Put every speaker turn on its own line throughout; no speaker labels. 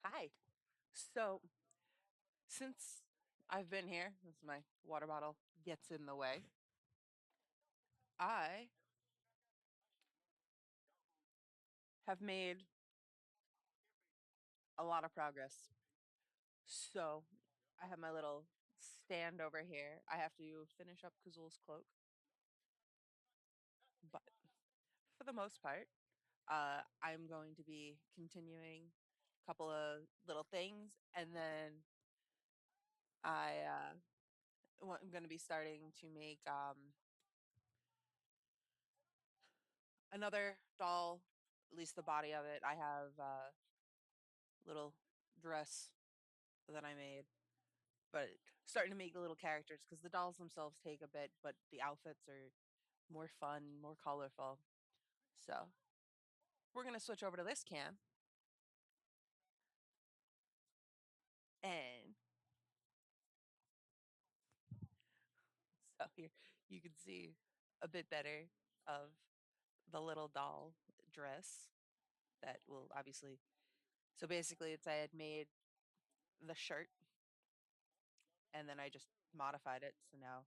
Hi. So, since I've been here, as my water bottle gets in the way, I have made a lot of progress. So, I have my little stand over here. I have to finish up Kazul's cloak, but for the most part, I'm going to be continuing a couple of little things, and then I'm going to be starting to make another doll, at least the body of it. I have little dress that I made, but starting to make the little characters because the dolls themselves take a bit, but the outfits are more fun, more colorful. So we're gonna switch over to this cam, and so here you can see a bit better of the little doll dress that will obviously. So basically, it's I had made the shirt and then I just modified it. So now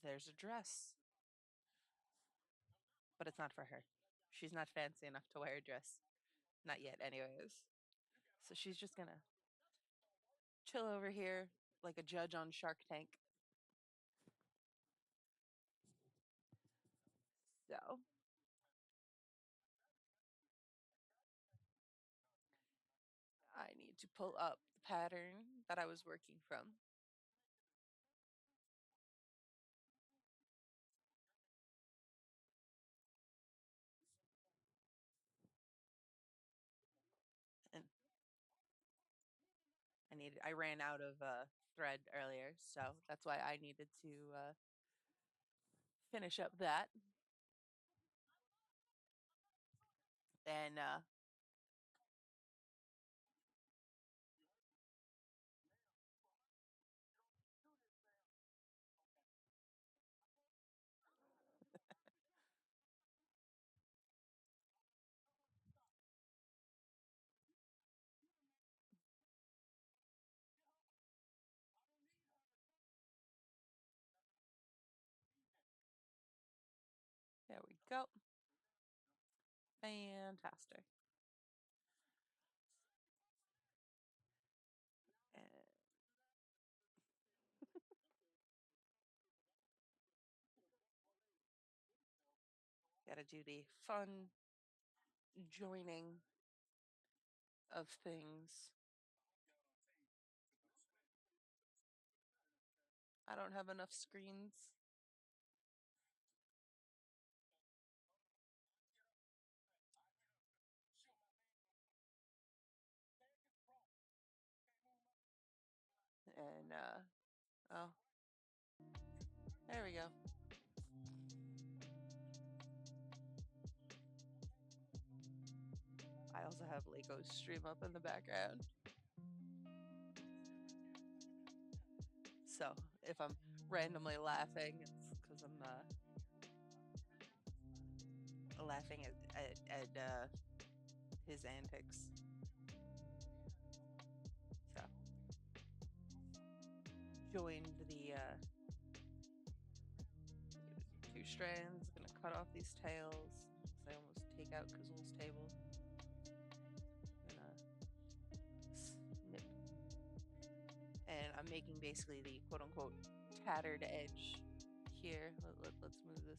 there's a dress, but it's not for her. She's not fancy enough to wear a dress. Not yet, anyways. So she's just gonna chill over here like a judge on Shark Tank. So I need to pull up the pattern that I was working from. And I ran out of thread earlier, so that's why I needed to finish up that. And there we go. Fantastic. And gotta do the fun joining of things. I don't have enough screens. And oh, there we go. I also have Lego's stream up in the background. So if I'm randomly laughing, it's because I'm laughing at his antics. So joined the two strands. Gonna cut off these tails. I almost take out Kazul's table. Gonna snip, and I'm making basically the quote unquote tattered edge here. Let's move this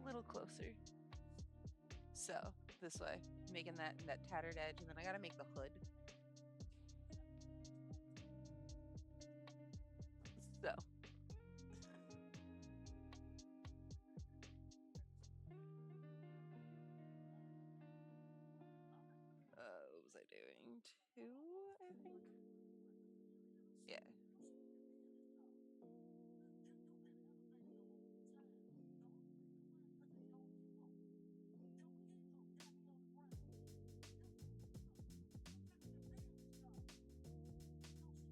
a little closer. So this way, making that tattered edge, and then I gotta make the hood. So what was I doing? Two, I think. Yeah.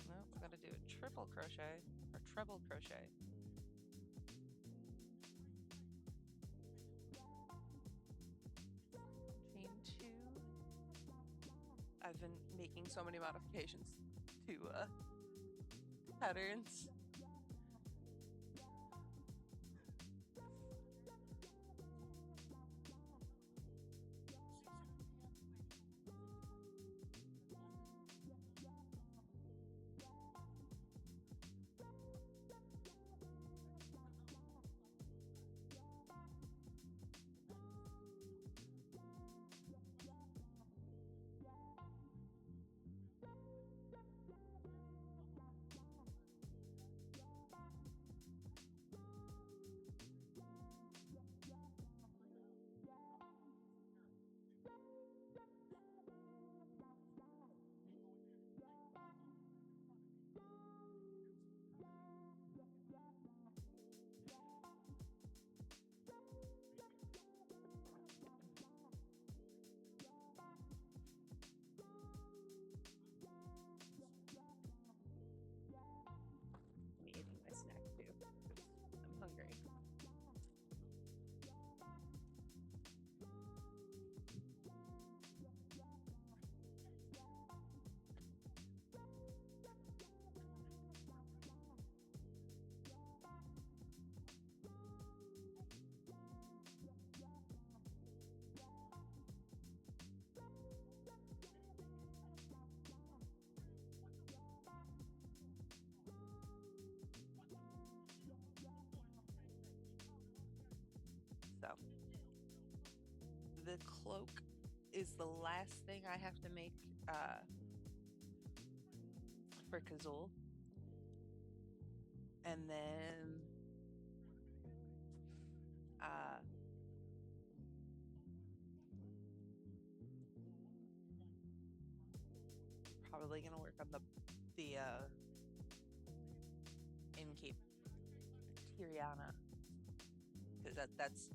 No, I gotta do a triple crochet or treble crochet. Chain two. I've been making so many modifications to patterns. I'm eating my snack too. I'm hungry. So the cloak is the last thing I have to make for Kazul. And then uh, probably gonna work on the in-cape Tiriana, because that's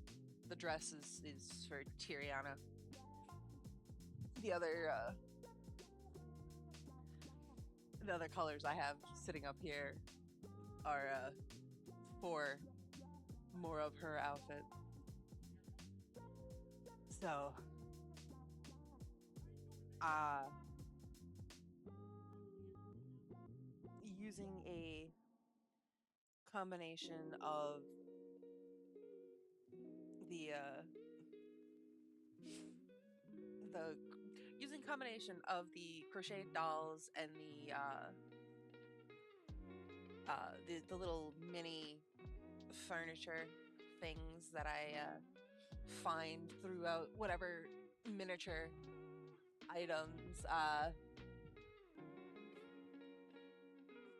the dress is for Tiriana. The other colors I have sitting up here are for more of her outfit. So uh using a combination of the using combination of the crocheted dolls and the little mini furniture things that I find throughout whatever miniature items,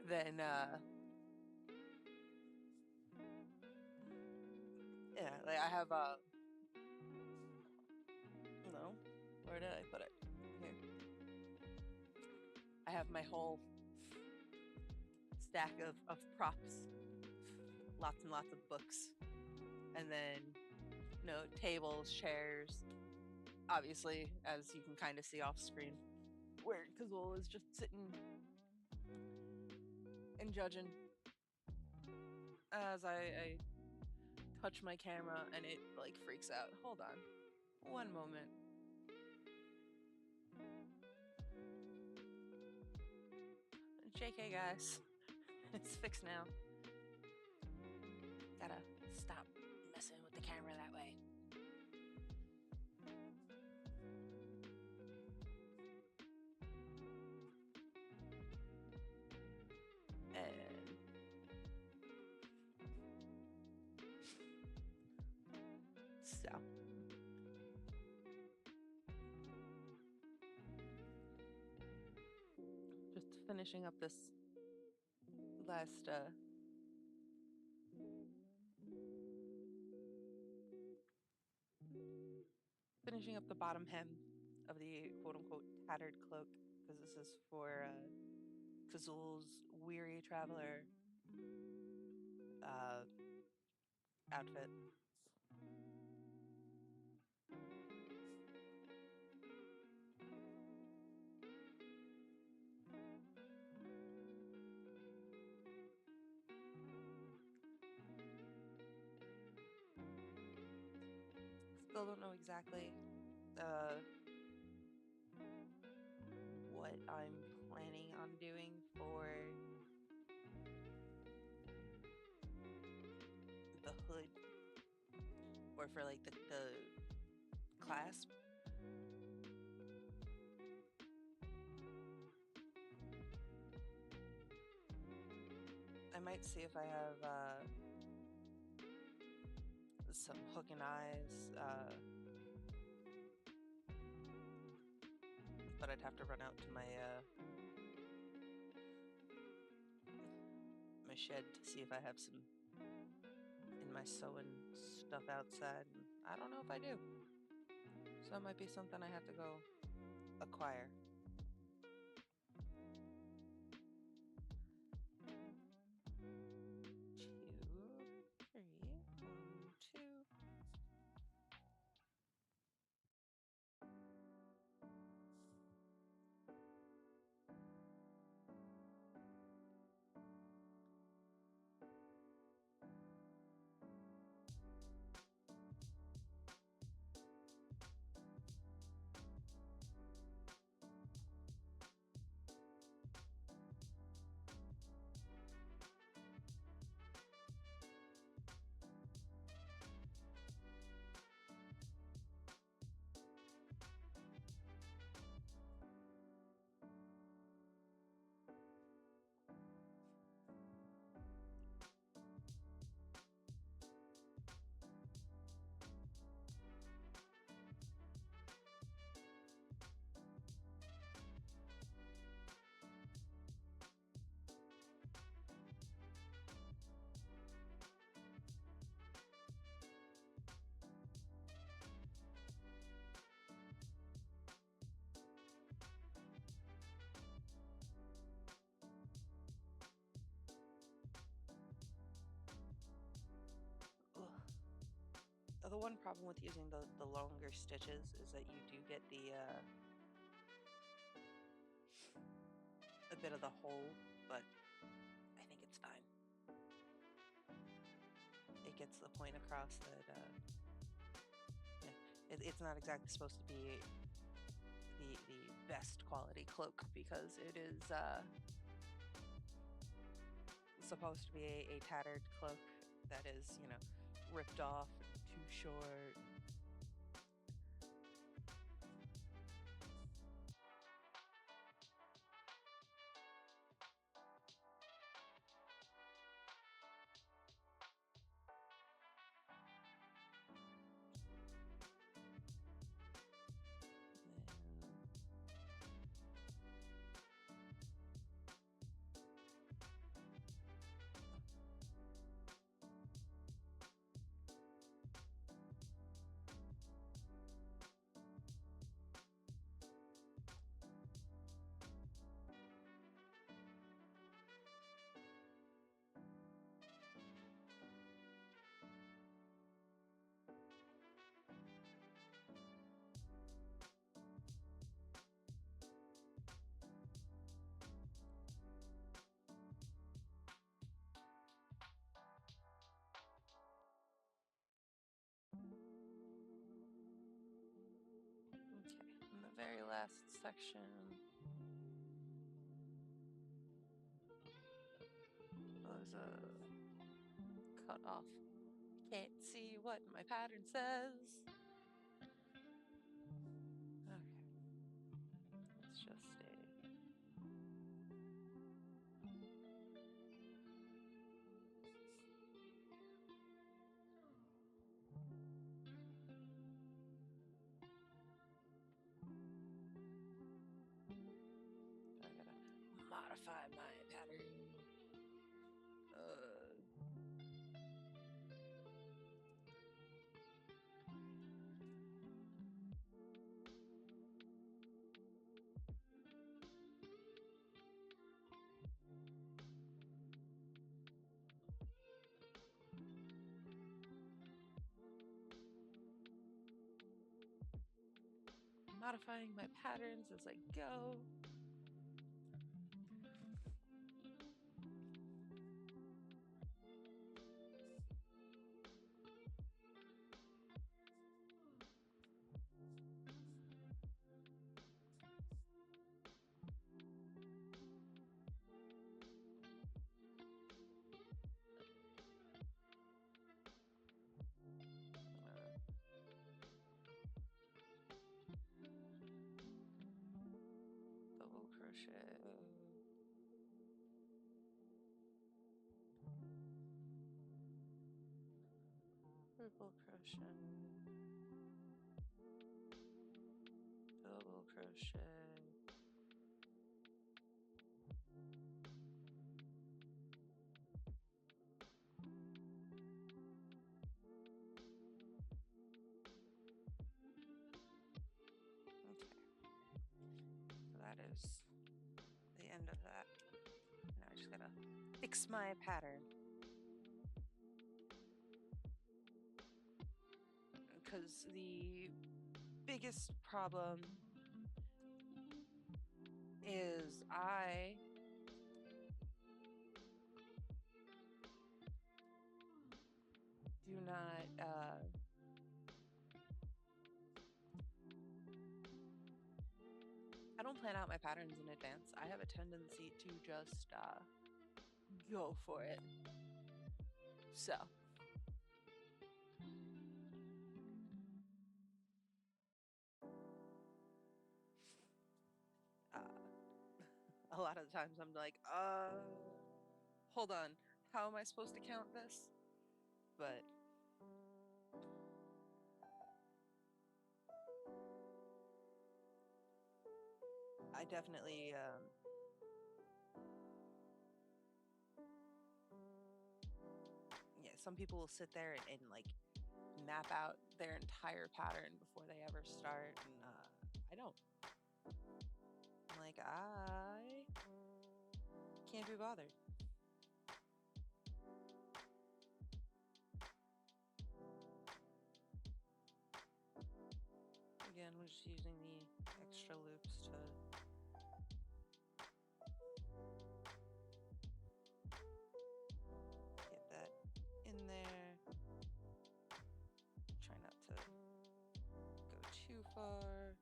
then yeah, like I have no, where did I put it? Here. I have my whole stack of props, lots and lots of books, and then tables, chairs. Obviously, as you can kind of see off screen, where Kazul is just sitting and judging as I touch my camera and it like freaks out. Hold on, one moment. JK, guys, it's fixed now. Gotta stop messing with the camera that way. And so just finishing up this last finishing up the bottom hem of the quote-unquote tattered cloak, because this is for Kazul's weary traveler outfit. Still don't know exactly I'm planning on doing for the hood or for like the clasp. I might see if I have some hook and eyes, but I'd have to run out to my shed to see if I have some in my sewing stuff outside. And I don't know if I do, so it might be something I have to go acquire. 2, 3, 1, 2. The one problem with using the longer stitches is that you do get a bit of the hole, but I think it's fine. It gets the point across that yeah, it's not exactly supposed to be the best quality cloak because it is supposed to be a tattered cloak that is, ripped off and too short. Okay, in the very last section, was cut off. Can't see what my pattern says. Okay, it's just a. I gotta modify my pattern. Modifying my patterns as I go. crochet, triple crochet, double crochet, okay, so that is the end of that. Now I just gotta fix my pattern, because the biggest problem is I do not I don't plan out my patterns in advance. I have a tendency to just go for it. So uh, a lot of the times I'm like, hold on, how am I supposed to count this? But I definitely yeah, some people will sit there and like map out their entire pattern before they ever start, and I don't. I'm like, I can't be bothered. Again, we're just using the extra loops to get that in there. Try not to go too far.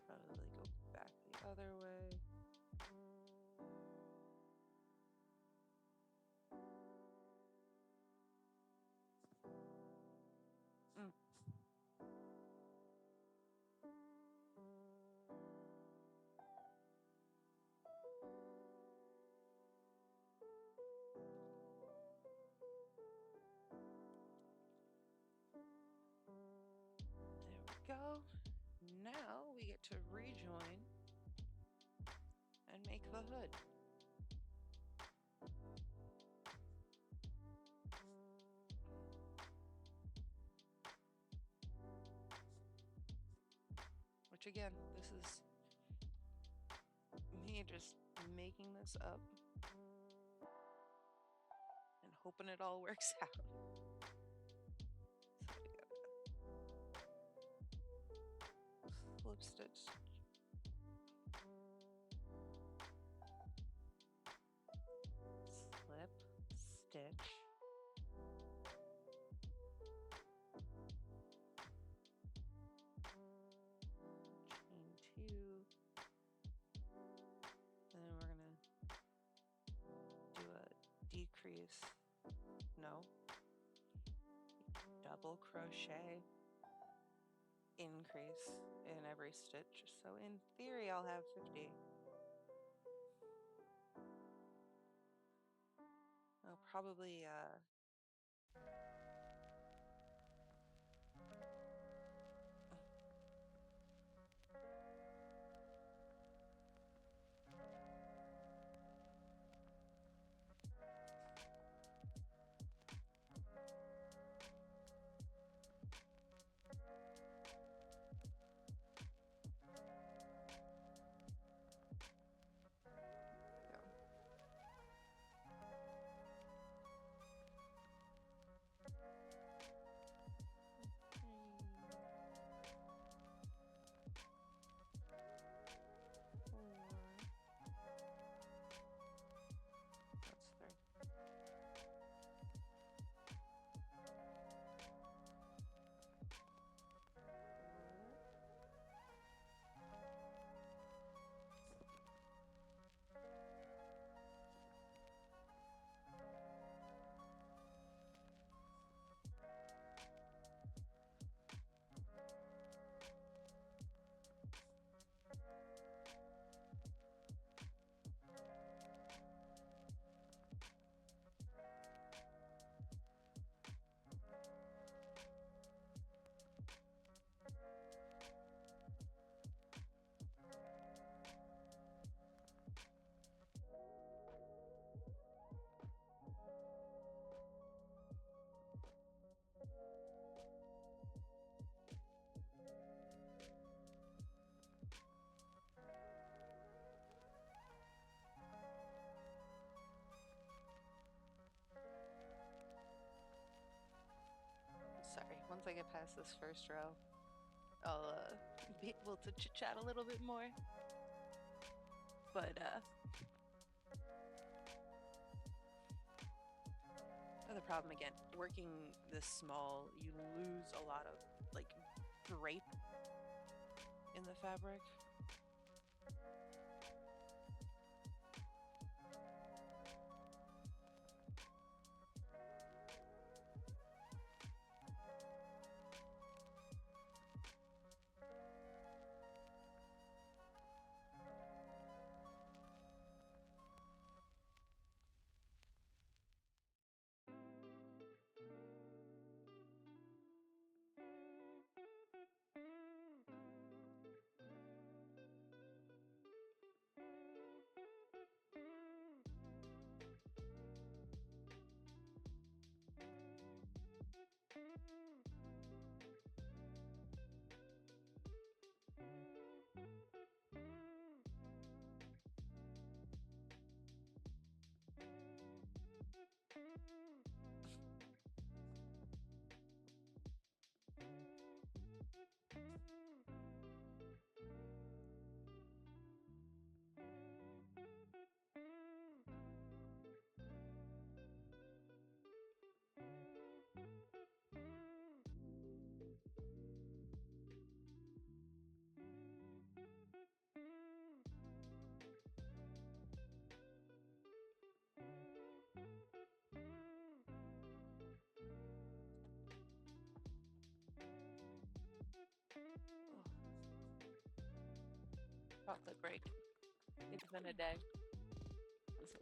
Probably go back the other way. There we go. Now we get to rejoin and make the hood. Which again, this is me just making this up and hoping it all works out. So we gotta flip stitch, slip stitch, chain two, and then we're gonna do a decrease, no, double crochet, increase in every stitch. So in theory I'll have 50. I'll probably once I get past this first row, I'll be able to chit chat a little bit more. But the problem again, working this small, you lose a lot of like drape in the fabric. Chocolate break. It's been a day. Listen,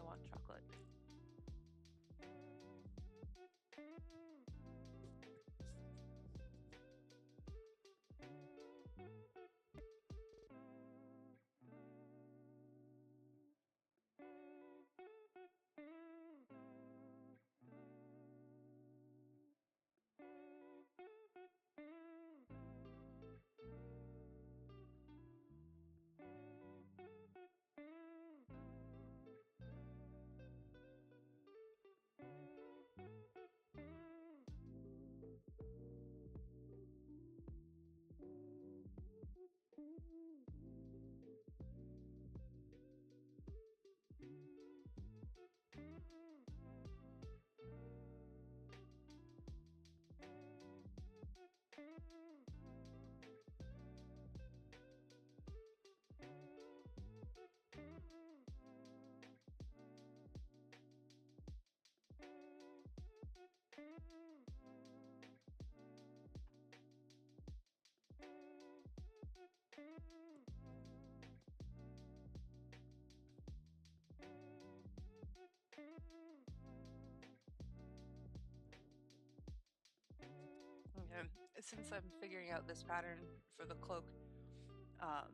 I want chocolate. Okay. Since I'm figuring out this pattern for the cloak, um,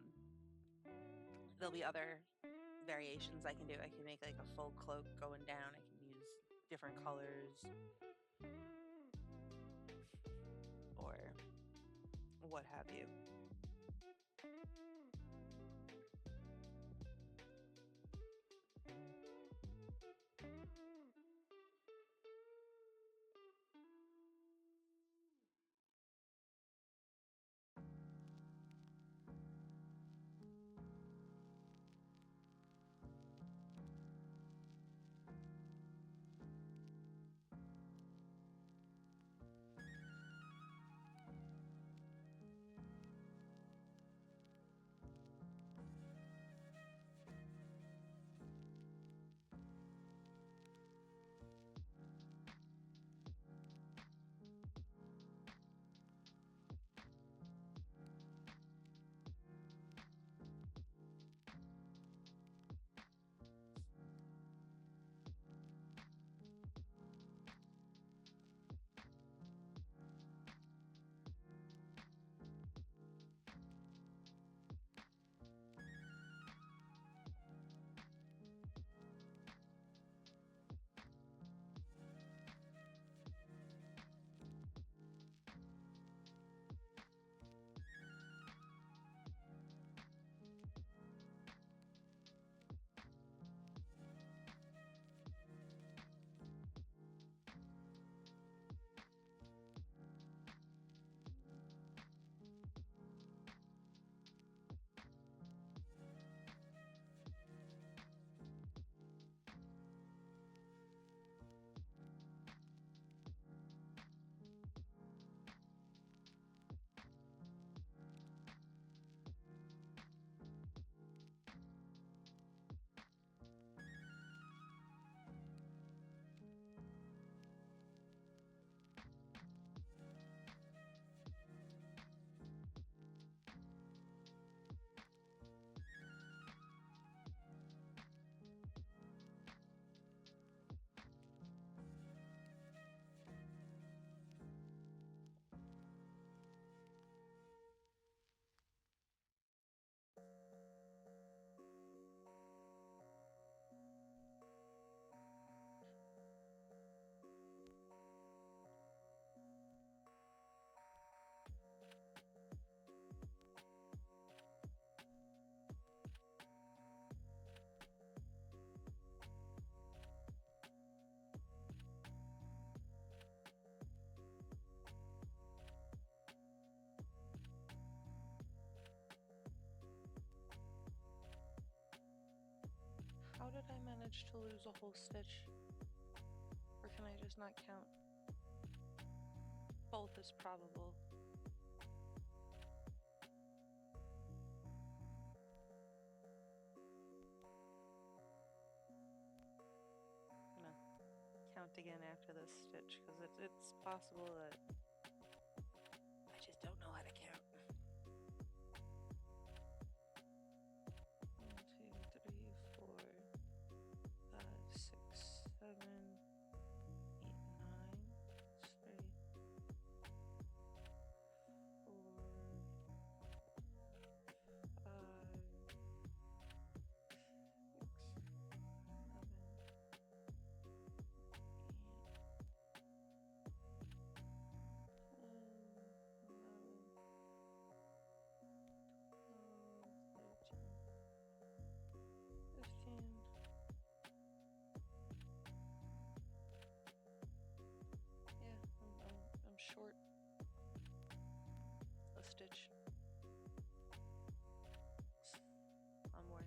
there'll be other variations I can do. I can make like a full cloak going down. I can use different colors or what have you. manage to lose a whole stitch? Or can I just not count? Both is probable. I'm gonna count again after this stitch because it's possible that I just don't know how to count. 1, 2, 3, 4, 5, 6, 7, 8, 9, straight. 4, 5, 6, 7, 15. Yeah, I'm short a stitch somewhere.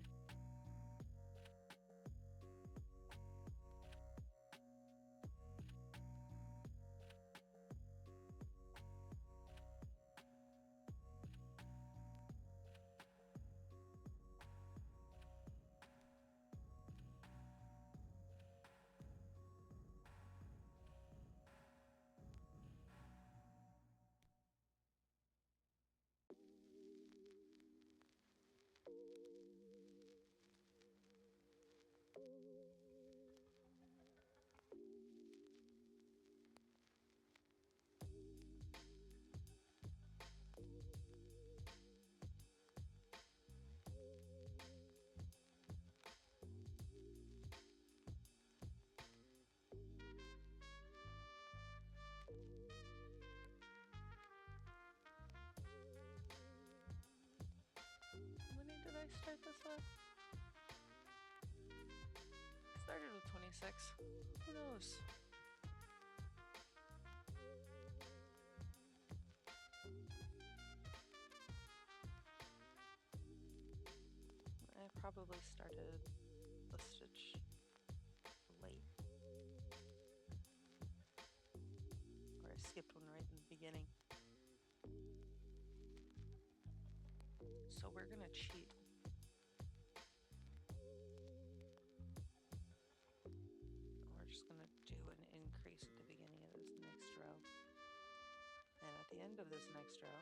When did I start this up? I started with 26. Who knows? I probably started the stitch late. Or I skipped one right in the beginning. So we're gonna cheat. We're just gonna do an increase at the beginning of this next row. And at the end of this next row,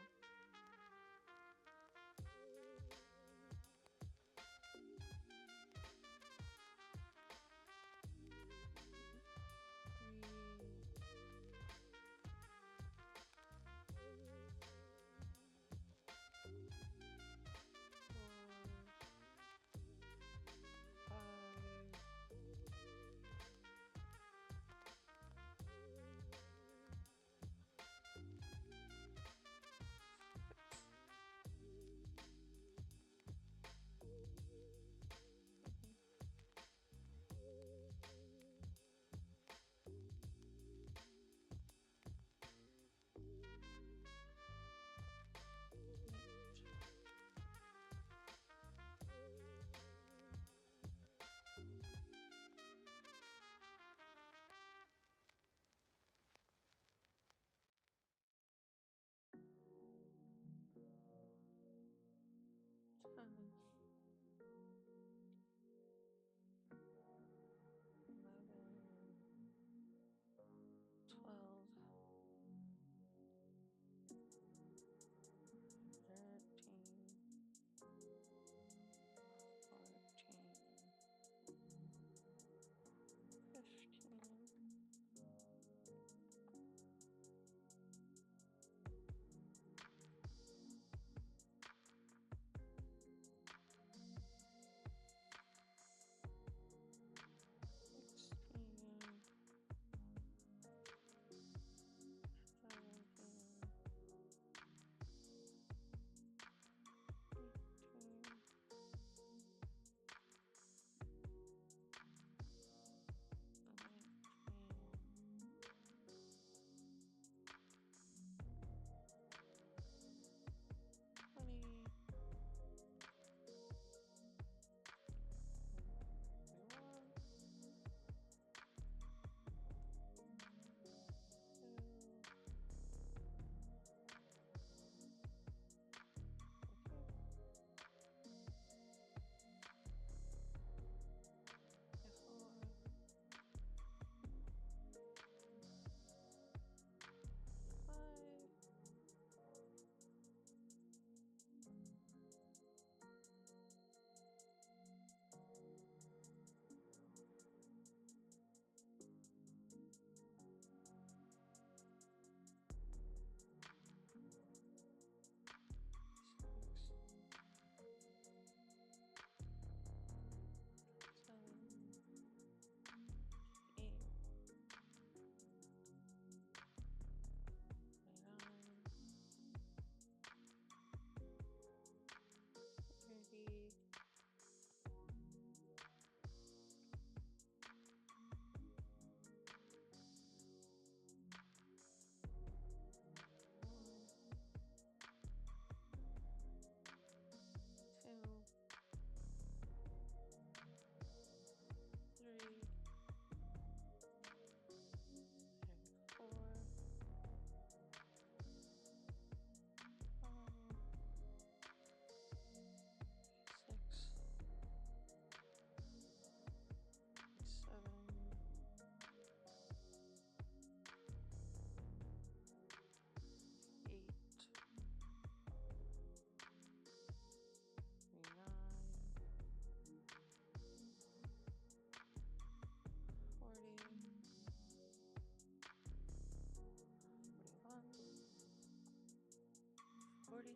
42,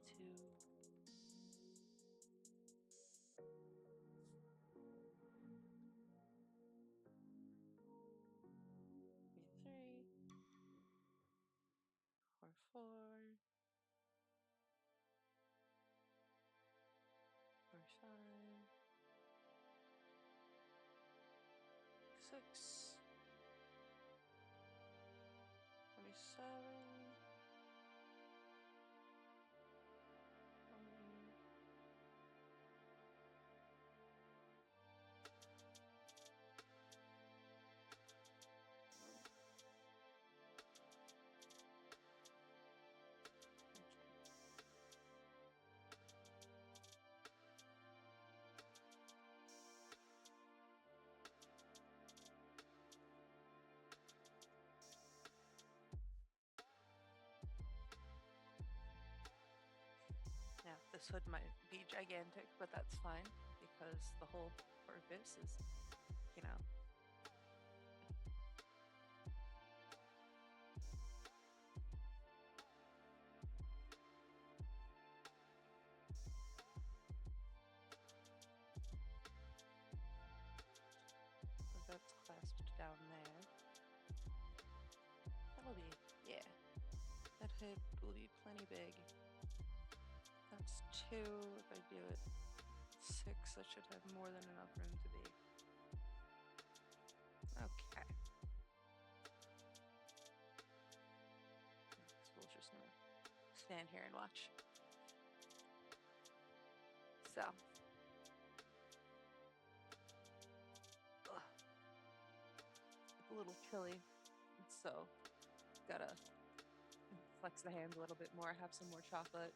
43, 44, 45, 6, 27, 28, 29. Now, this hood might be gigantic, but that's fine because the whole purpose is, you know, that's clasped down there. That'll be, yeah, that hood will be plenty big. That's 2. If I do it 6, I should have more than enough room to be. Okay. So we'll just gonna stand here and watch. So. Ugh. A little chilly, so gotta flex the hands a little bit more, have some more chocolate.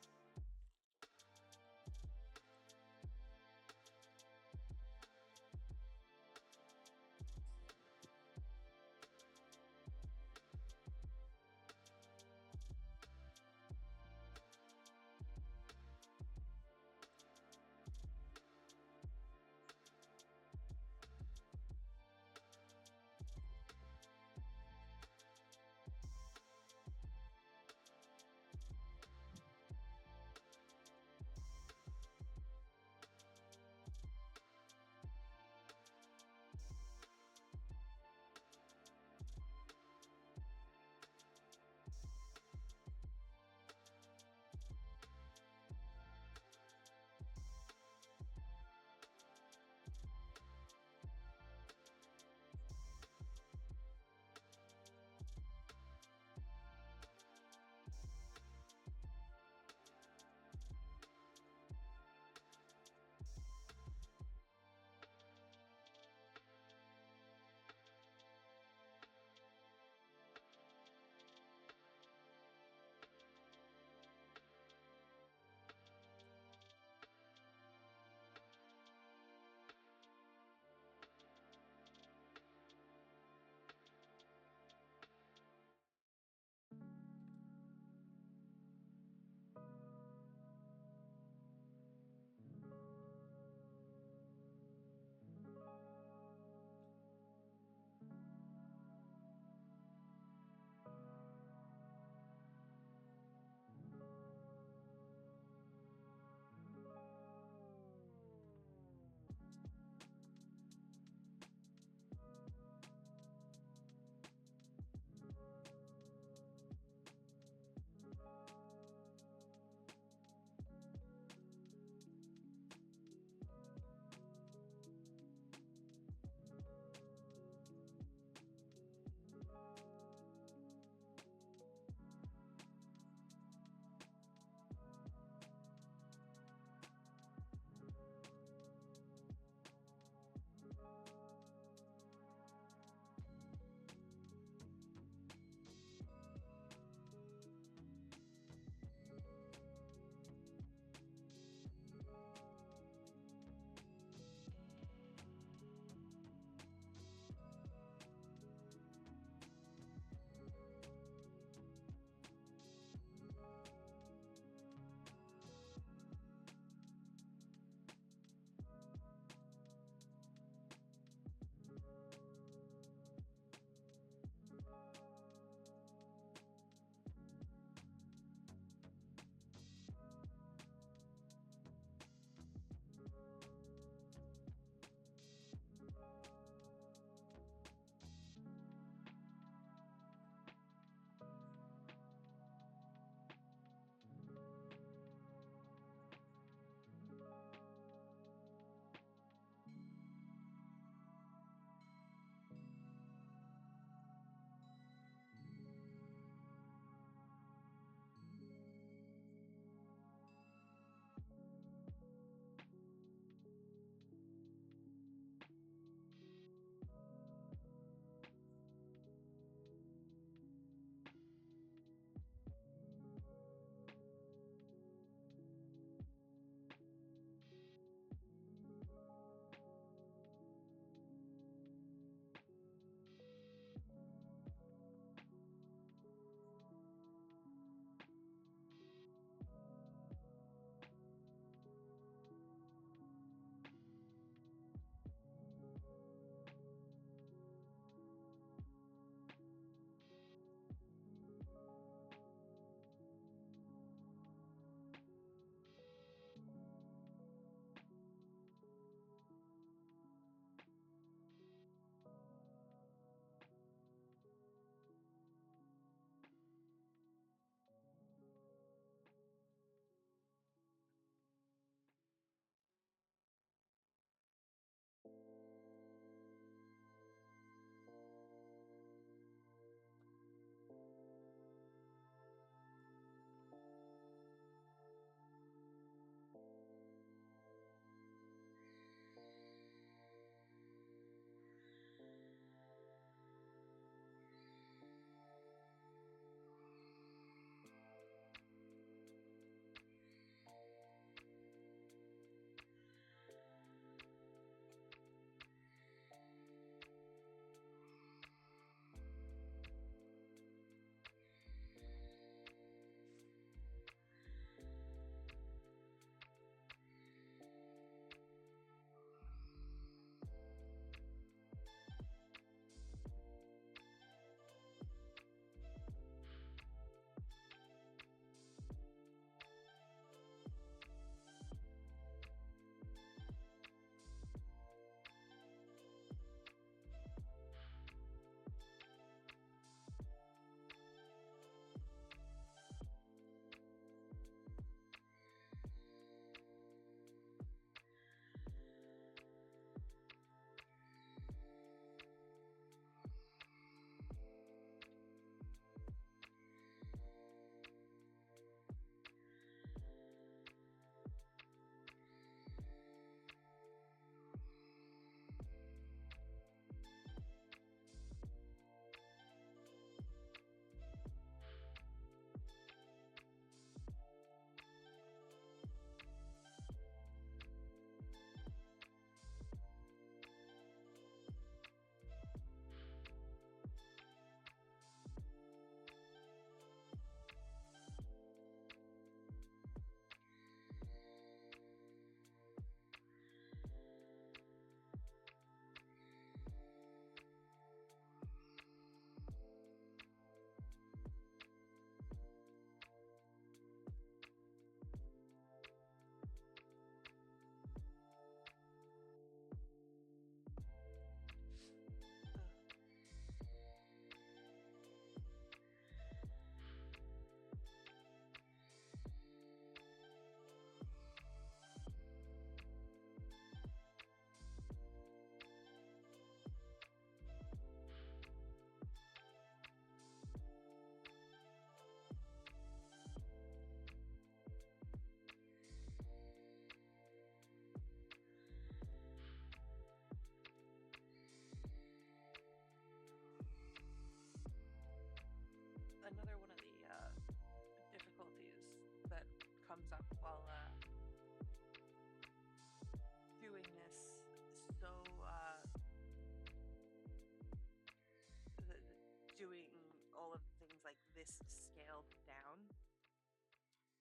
this scaled down,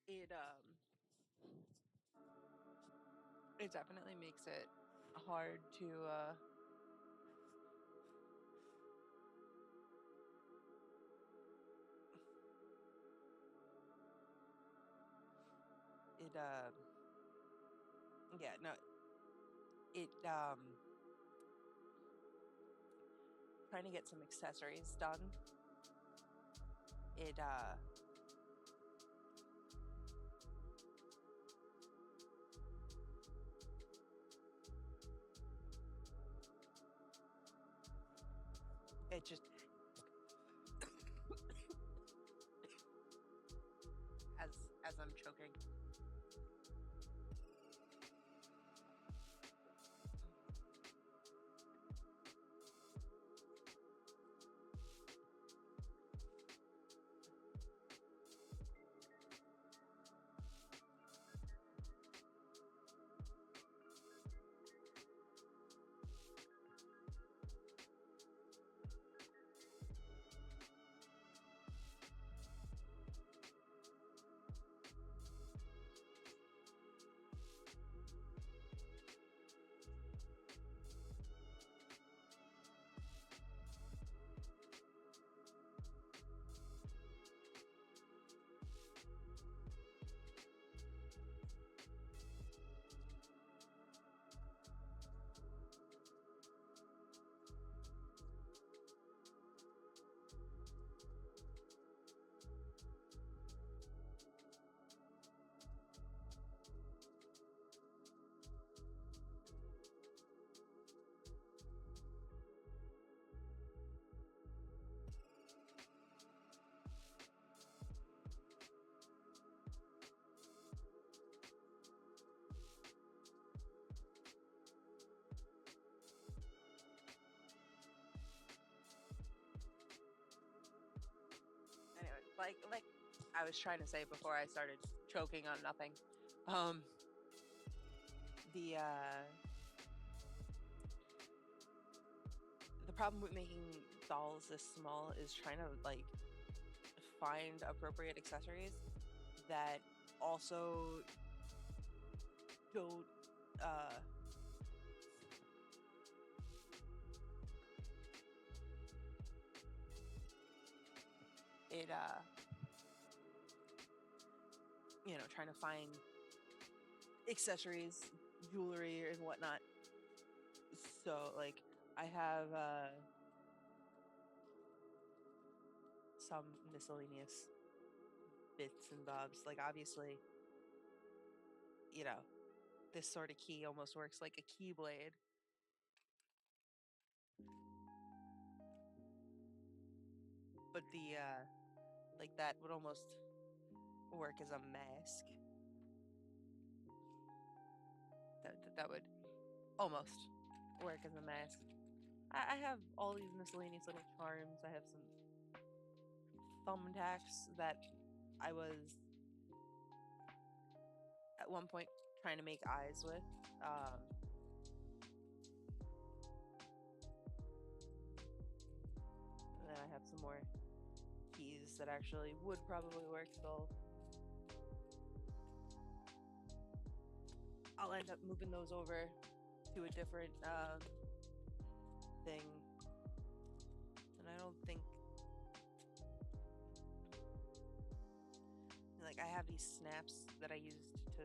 it it definitely makes it hard to it yeah, no, it trying to get some accessories done. It it just as I'm choking. Anyway, like I was trying to say before I started choking on nothing, the the problem with making dolls this small is trying to like find appropriate accessories that also don't it trying to find accessories, jewelry and whatnot. So like I have some miscellaneous bits and bobs. Like obviously, this sort of key almost works like a keyblade. But the like that would almost work as a mask. That would almost work as a mask. I have all these miscellaneous little charms. I have some thumbtacks that I was at one point trying to make eyes with. And then I have some more keys that actually would probably work, so I'll end up moving those over to a different thing. And I don't think, like, I have these snaps that I used to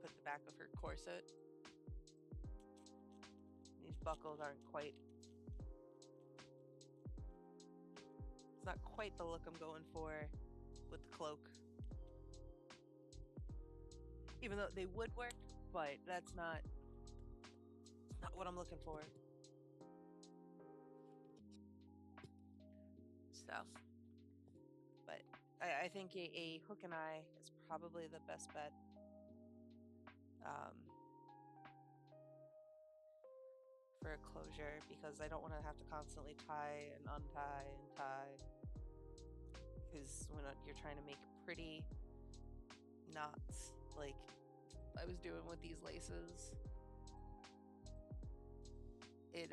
put the back of her corset. These buckles aren't quite, it's not quite the look I'm going for with the cloak. Even though they would work, but that's not what I'm looking for. So, but I think a hook and eye is probably the best bet. For a closure, because I don't want to have to constantly tie and untie and tie, because when you're trying to make pretty knots like I was doing with these laces, it's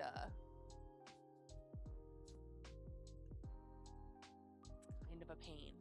kind of a pain.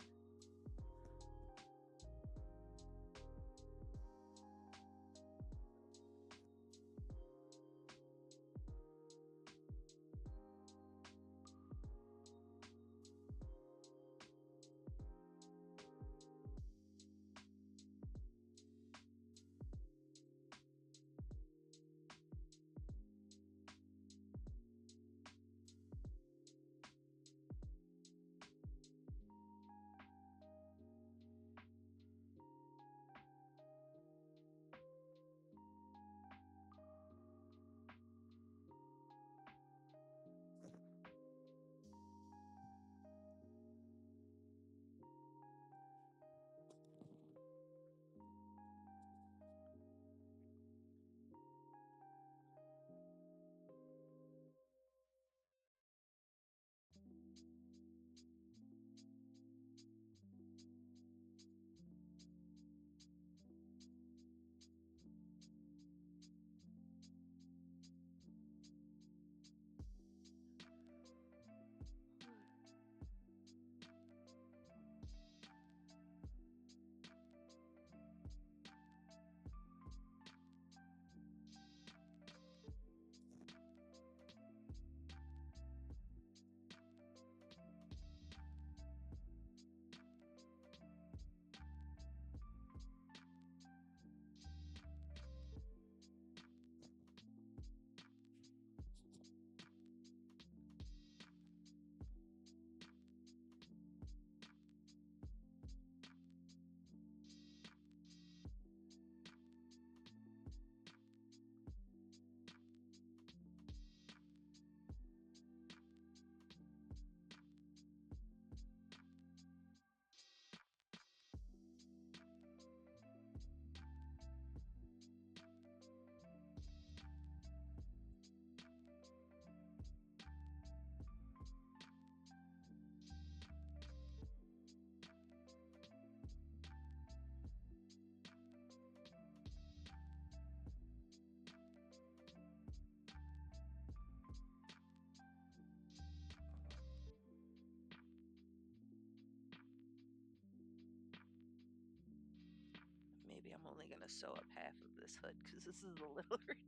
Maybe I'm only going to sew up half of this hood because this is a little ridiculous.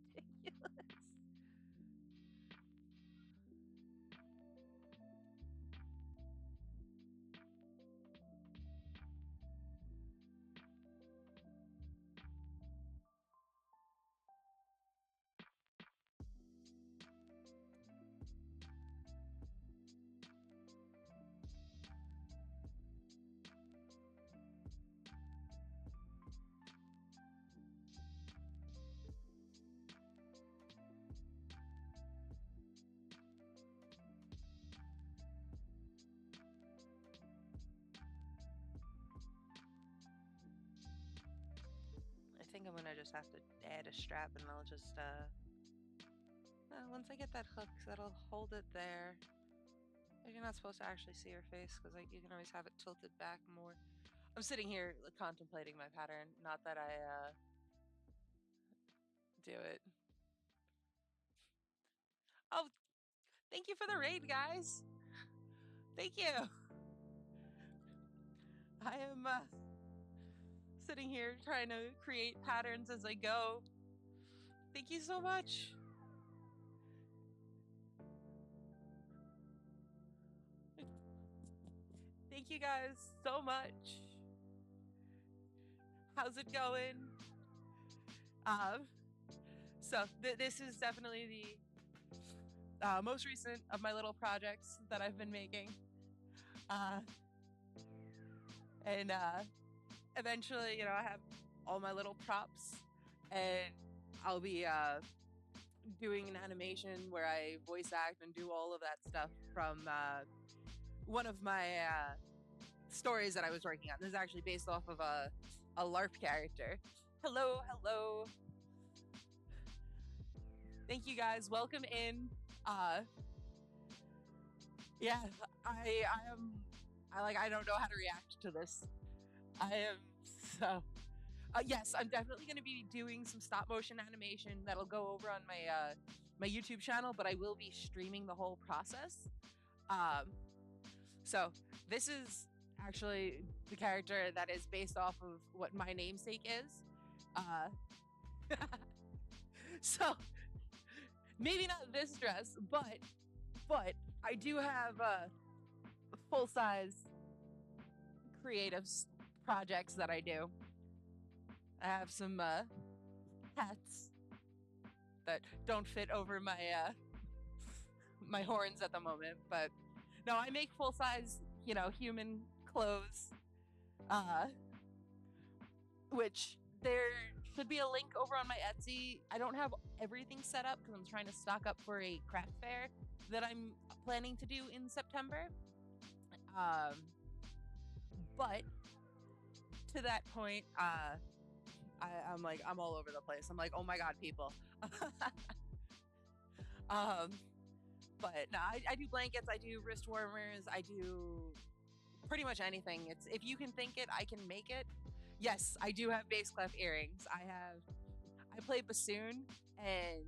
I think I'm gonna just have to add a strap, and I'll just once I get that hook that'll hold it there. You're not supposed to actually see her face because you can always have it tilted back more. I'm sitting here contemplating my pattern, not that I do it. Oh, thank you for the raid, guys. Thank you. I am sitting here trying to create patterns as I go. Thank you so much. Thank you guys so much. How's it going? So this is definitely the most recent of my little projects that I've been making. And eventually, I have all my little props, and I'll be doing an animation where I voice act and do all of that stuff from one of my stories that I was working on. This is actually based off of a LARP character. Hello, hello. Thank you guys. Welcome in. Yeah, I don't know how to react to this. I am so yes, I'm definitely going to be doing some stop motion animation that'll go over on my YouTube channel, but I will be streaming the whole process. So this is actually the character that is based off of what my namesake is. Uh, so maybe not this dress, but I do have full size creative projects that I do. I have some hats that don't fit over my my horns at the moment, but no, I make full size, human clothes. Uh, which there should be a link over on my Etsy. I don't have everything set up because I'm trying to stock up for a craft fair that I'm planning to do in September. But to that point, I'm like, I'm all over the place. I'm like, oh my God, people. But no, I do blankets, I do wrist warmers, I do pretty much anything. It's if you can think it, I can make it. Yes, I do have bass clef earrings. I play bassoon, and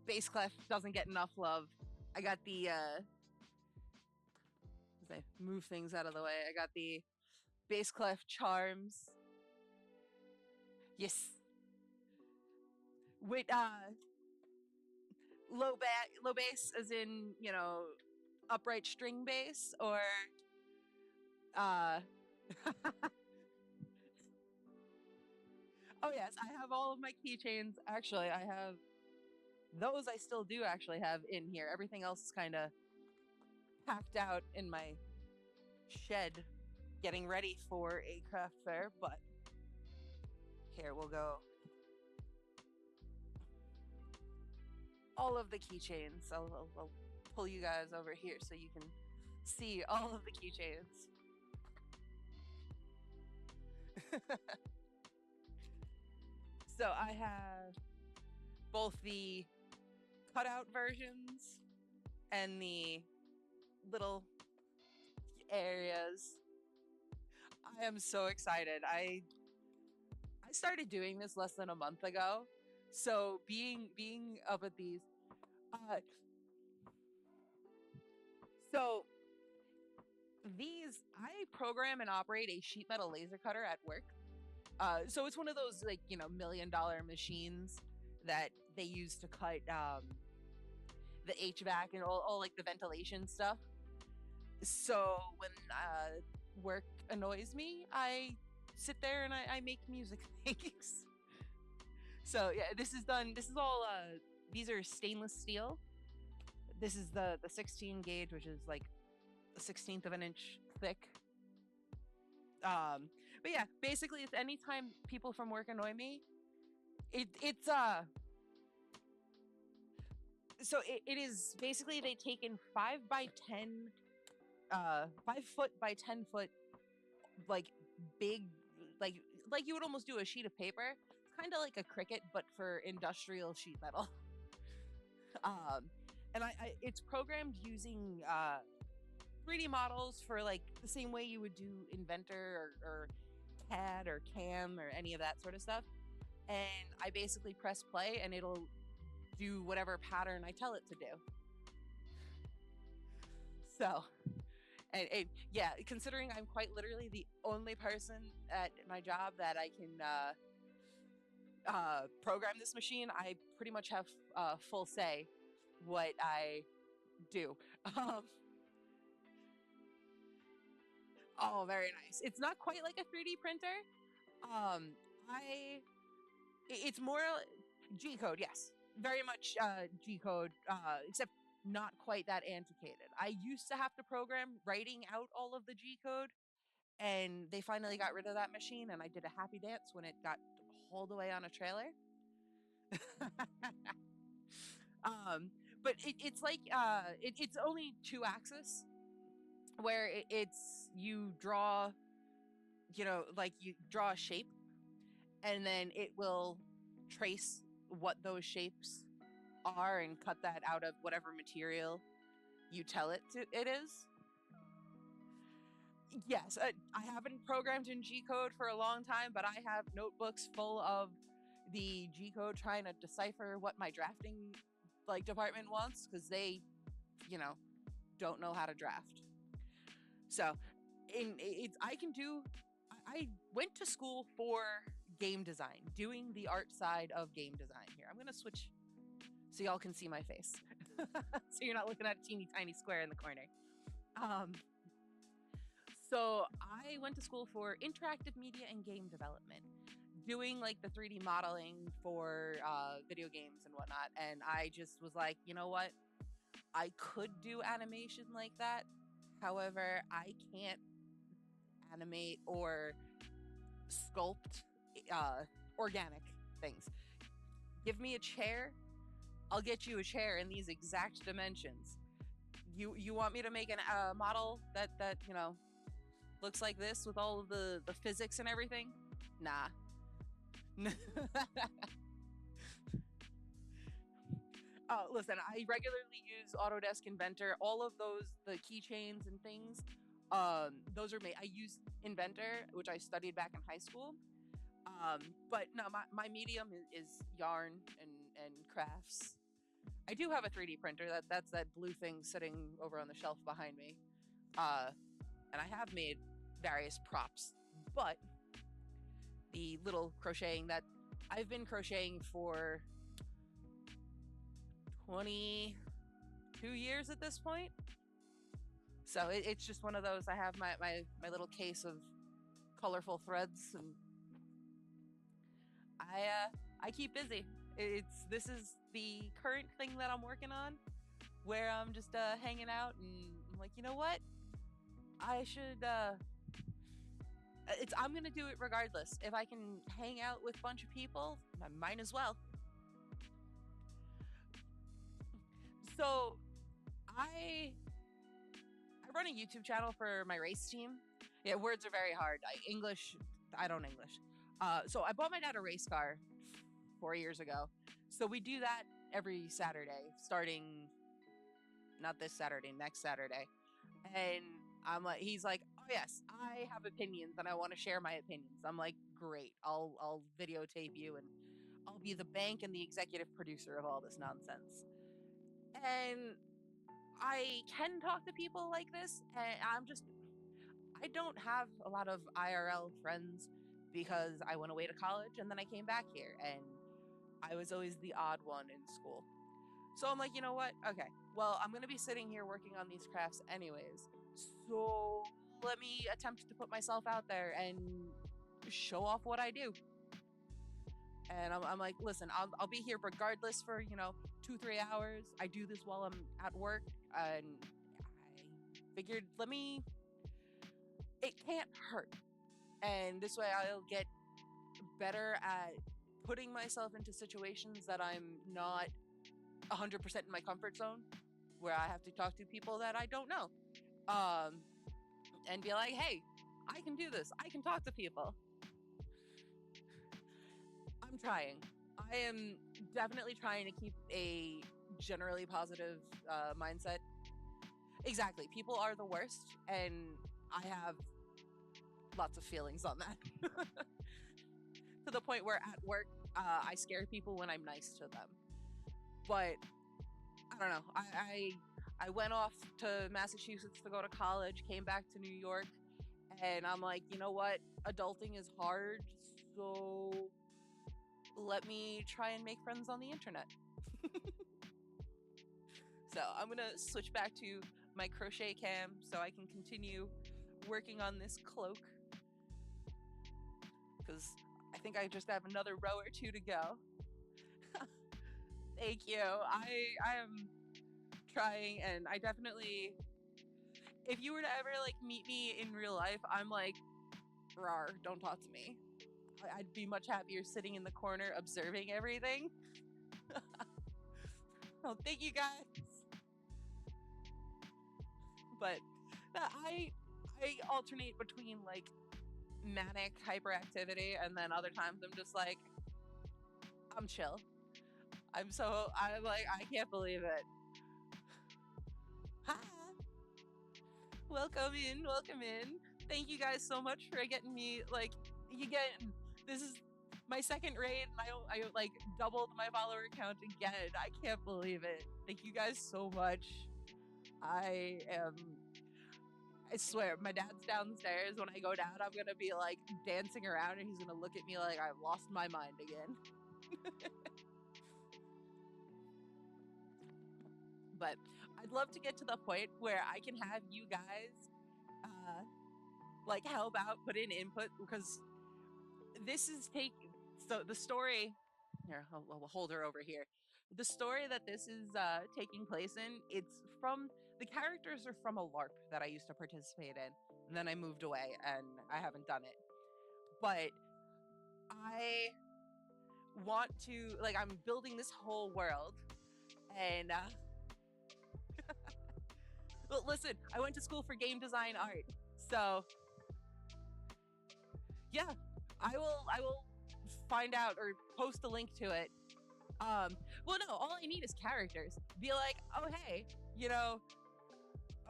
bass clef doesn't get enough love. I got the as I move things out of the way, I got the bass clef charms. Yes. With low bass as in, upright string bass, or uh oh yes, I have all of my keychains. Actually, I have those. I still do actually have in here. Everything else is kind of packed out in my shed, getting ready for a craft fair. But here we'll go. All of the keychains. I'll pull you guys over here so you can see all of the keychains. So I have both the cutout versions and the little areas. I am so excited. I started doing this less than a month ago. So being up at these so these, I program and operate a sheet metal laser cutter at work. So it's one of those like $1 million machines that they use to cut the HVAC and all like the ventilation stuff. So when work annoys me, I sit there and I make music things. So yeah, this is done. This is all. These are stainless steel. This is the 16 gauge, which is like a 16th of an inch thick. But yeah, basically, it's anytime people from work annoy me, it's so it is basically they take in 5 by 10, 5 foot by 10 foot, like big, like you would almost do a sheet of paper. It's kind of like a cricket, but for industrial sheet metal. And it's programmed using 3D models for like the same way you would do Inventor or CAD or CAM or any of that sort of stuff. And I basically press play and it'll do whatever pattern I tell it to do. So, and yeah, considering I'm quite literally the only person at my job that I can program this machine, I pretty much have full say what I do. Oh, very nice. It's not quite like a 3D printer. It's more G code, yes, very much G code, except not quite that antiquated. I used to have to program writing out all of the G code, and they finally got rid of that machine, and I did a happy dance when it got hauled away on a trailer. But it's like it's only 2 axis, where it's you draw, like you draw a shape, and then it will trace what those shapes are and cut that out of whatever material you tell it is. Yes, I haven't programmed in G code for a long time, but I have notebooks full of the G code trying to decipher what my drafting department wants, because they don't know how to draft. So I can do. I went to school for game design, doing the art side of game design. Here, I'm gonna switch so y'all can see my face, so you're not looking at a teeny tiny square in the corner. Um, so I went to school for interactive media and game development, doing like the 3D modeling for video games and whatnot. And I just was like, you know what? I could do animation like that. However, I can't animate or sculpt organic things. Give me a chair, I'll get you a chair in these exact dimensions. You want me to make a model that looks like this with all of the physics and everything? Nah. Listen, I regularly use Autodesk Inventor. All of those, the keychains and things, those are made. I use Inventor, which I studied back in high school. But no, my medium is yarn and crafts. I do have a 3D printer. That's that blue thing sitting over on the shelf behind me. And I have made various props, but the little crocheting that I've been crocheting for 22 years at this point. So it's just one of those. I have my little case of colorful threads, and I keep busy. This is the current thing that I'm working on, where I'm just hanging out, and I'm like, you know what? I should. I'm gonna do it regardless. If I can hang out with a bunch of people, I might as well. So, I run a YouTube channel for my race team. Yeah, words are very hard. English, I don't English. So I bought my dad a race car 4 years ago. So we do that every Saturday, starting not this Saturday, next Saturday. And he's like, oh yes, I have opinions and I want to share my opinions. I'm like, great, I'll videotape you and I'll be the bank and the executive producer of all this nonsense. And I can talk to people like this, and I don't have a lot of IRL friends because I went away to college and then I came back here, and I was always the odd one in school. So I'm like, you know what? Okay, well, I'm going to be sitting here working on these crafts anyways. So let me attempt to put myself out there and show off what I do. And I'm like, listen, I'll be here regardless for, 2-3 hours. I do this while I'm at work. And I figured, it can't hurt. And this way I'll get better at putting myself into situations that I'm not 100% in my comfort zone, where I have to talk to people that I don't know. And be like, hey, I can do this. I can talk to people. I'm trying. I am definitely trying to keep a generally positive mindset. Exactly. People are the worst, and I have lots of feelings on that. To the point where at work, I scare people when I'm nice to them. But I don't know. I went off to Massachusetts to go to college, came back to New York, and I'm like, you know what? Adulting is hard, so let me try and make friends on the internet. So I'm gonna switch back to my crochet cam so I can continue working on this cloak, because I think I just have another row or two to go. Thank you. I am trying, and I definitely, if you were to ever like meet me in real life, I'm like, rar, don't talk to me. I'd be much happier sitting in the corner observing everything. Oh, thank you guys. But I alternate between like manic hyperactivity, and then other times I'm just like, I'm chill. I'm like, I can't believe it. Hi. Welcome in, welcome in. Thank you guys so much for getting me, like, this is my second raid, and I like doubled my follower count again. I can't believe it. Thank you guys so much. I am, I swear, my dad's downstairs. When I go down, I'm gonna be like dancing around, and he's gonna look at me like I've lost my mind again. But I'd love to get to the point where I can have you guys, uh, like, help out, put in input, because this is take. So the story here, I'll hold her over here. The story that this is taking place in, it's from the characters are from a LARP that I used to participate in, and then I moved away and I haven't done it. But I want to, like, I'm building this whole world, and well, listen, I went to school for game design art, so yeah, I will find out or post a link to it. Well, no, all I need is characters. Be like, oh hey, you know,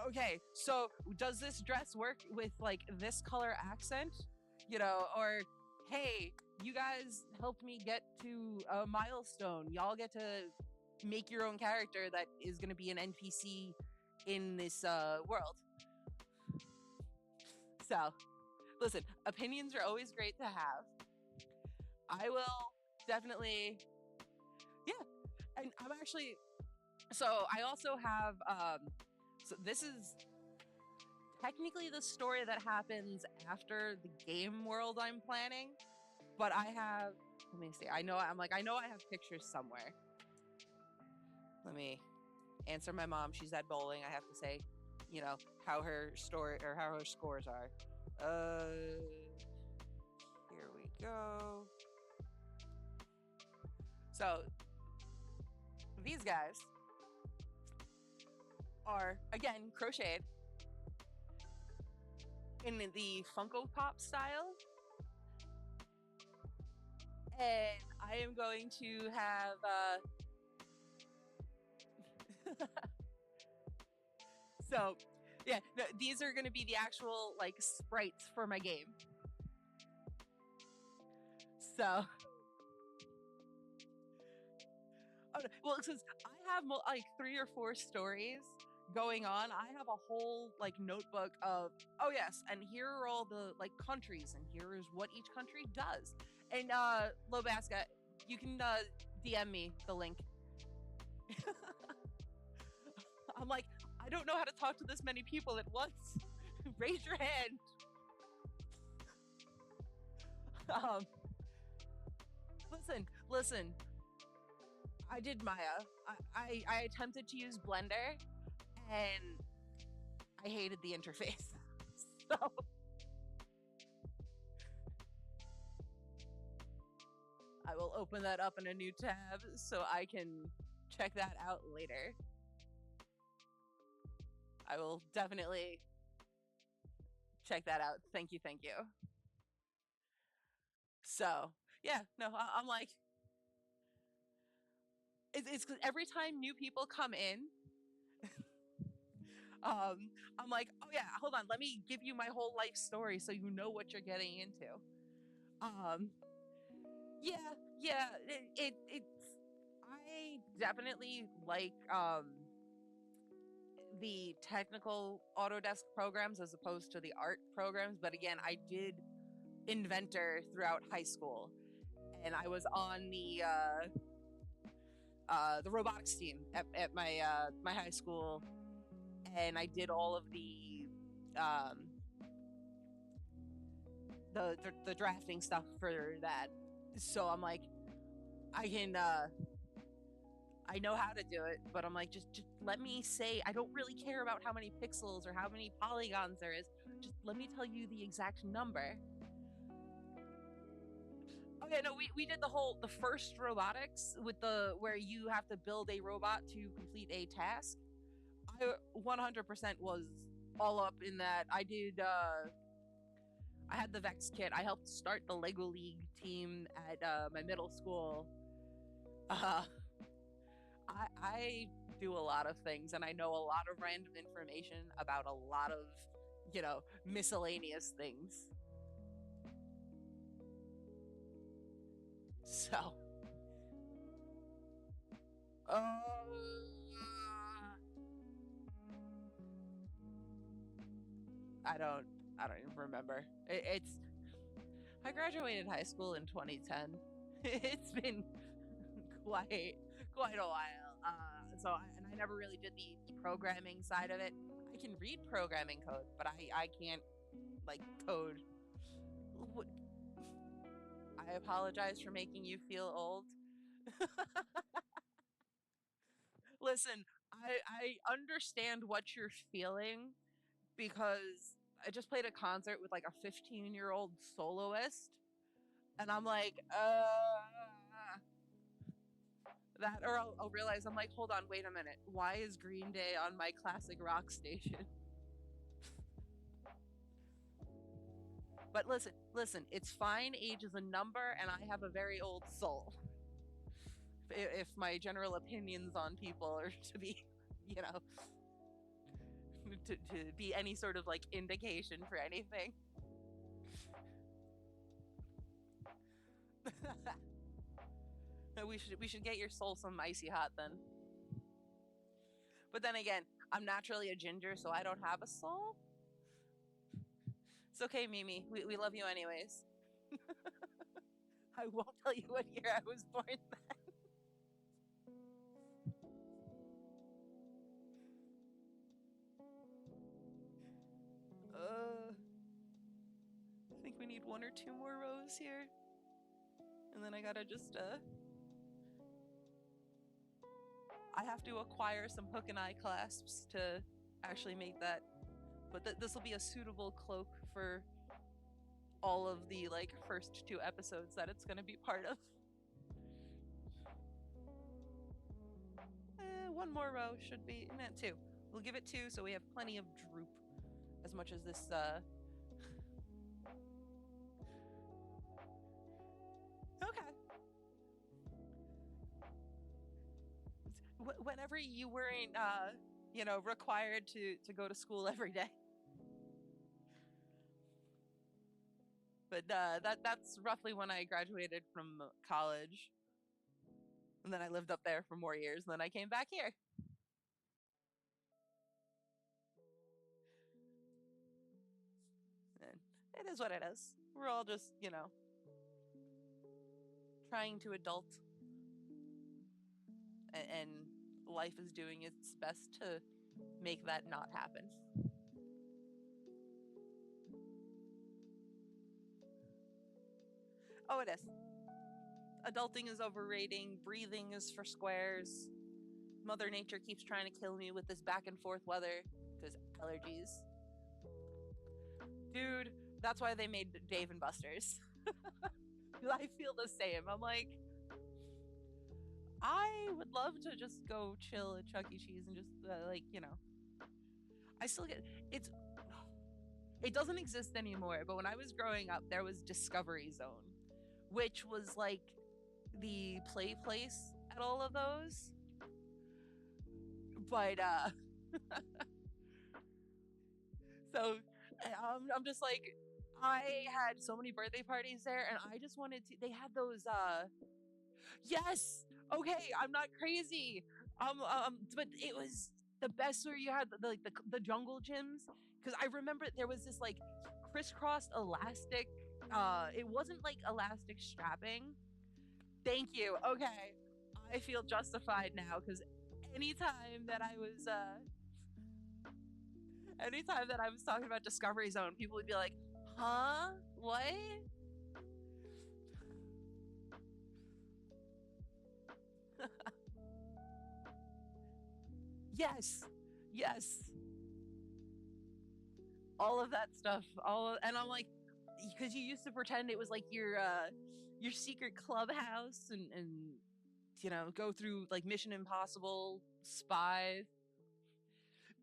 okay, so does this dress work with like this color accent? You know, or hey, you guys helped me get to a milestone. Y'all get to make your own character that is going to be an NPC in this world. So, listen, opinions are always great to have. I will definitely, yeah. And I'm actually, so I also have, so this is technically the story that happens after the game world I'm planning, but I have, let me see, I know I have pictures somewhere. Let me answer my mom. She's at bowling. I have to say, you know, how her story or how her scores are. Here we go. So these guys are again crocheted in the Funko Pop style, and I am going to have so yeah, no, these are going to be the actual like sprites for my game. So oh, well, since I have like 3 or 4 stories going on, I have a whole like notebook of, oh yes, and here are all the like countries, and here is what each country does. And Lobaska, you can DM me the link. I'm like, I don't know how to talk to this many people at once. Raise your hand. Um, listen. I did Maya. I attempted to use Blender, and I hated the interface. So I will open that up in a new tab so I can check that out later. I will definitely check that out. Thank you, thank you. So yeah, no, I'm like, it's because every time new people come in, I'm like, oh yeah, hold on, let me give you my whole life story so you know what you're getting into. Um, yeah, yeah, it's I definitely like the technical Autodesk programs as opposed to the art programs, but again, I did Inventor throughout high school, and I was on the robotics team at my my high school, and I did all of um, the drafting stuff for that. So I'm like, I can I know how to do it, but I'm like, just let me say, I don't really care about how many pixels or how many polygons there is. Just let me tell you the exact number. Okay, no, we did the first robotics with the where you have to build a robot to complete a task. I 100% was all up in that. I had the Vex kit. I helped start the Lego League team at my middle school. Uh, I do a lot of things, and I know a lot of random information about a lot of, you know, miscellaneous things. So, uh, I don't I don't even remember. It's I graduated high school in 2010. It's been quite quite a while. And I never really did the programming side of it. I can read programming code, but I can't like code. I apologize for making you feel old. Listen, I understand what you're feeling because I just played a concert with like a 15-year-old soloist, and I'm like, that, or I'll realize I'm like, hold on, wait a minute. Why is Green Day on my classic rock station? But listen, it's fine. Age is a number, and I have a very old soul. If my general opinions on people are to be, you know, to be any sort of like indication for anything. We should get your soul some icy hot then. But then again, I'm naturally a ginger, so I don't have a soul. It's okay, Mimi. We love you anyways. I won't tell you what year I was born. I think we need one or two more rows here, and then I gotta just I have to acquire some hook and eye clasps to actually make that. But this will be a suitable cloak for all of the like first two episodes that it's gonna be part of. One more row should be, not two. We'll give it two so we have plenty of droop. As much as this okay. Whenever you weren't required to go to school every day. But that's roughly when I graduated from college. And then I lived up there for more years, and then I came back here. And it is what it is. We're all just, trying to adult, and life is doing its best to make that not happen. Oh, it is. Adulting is overrating, breathing is for squares. Mother Nature keeps trying to kill me with this back and forth weather because allergies. Dude, that's why they made Dave and Buster's. I feel the same. I'm like, I would love to just go chill at Chuck E. Cheese and just I still get it's. It doesn't exist anymore, but when I was growing up, there was Discovery Zone, which was like the play place at all of those. But so I'm just like, I had so many birthday parties there, and I just wanted to. They had those. Yes. Okay, I'm not crazy. But it was the best where you had the jungle gyms because I remember there was this like crisscrossed elastic. It wasn't like elastic strapping. Thank you. Okay, I feel justified now because anytime that I was anytime that I was talking about Discovery Zone, people would be like, "Huh? What?" Yes, yes, all of that stuff. And I'm like, because you used to pretend it was like your secret clubhouse and go through like Mission Impossible spy.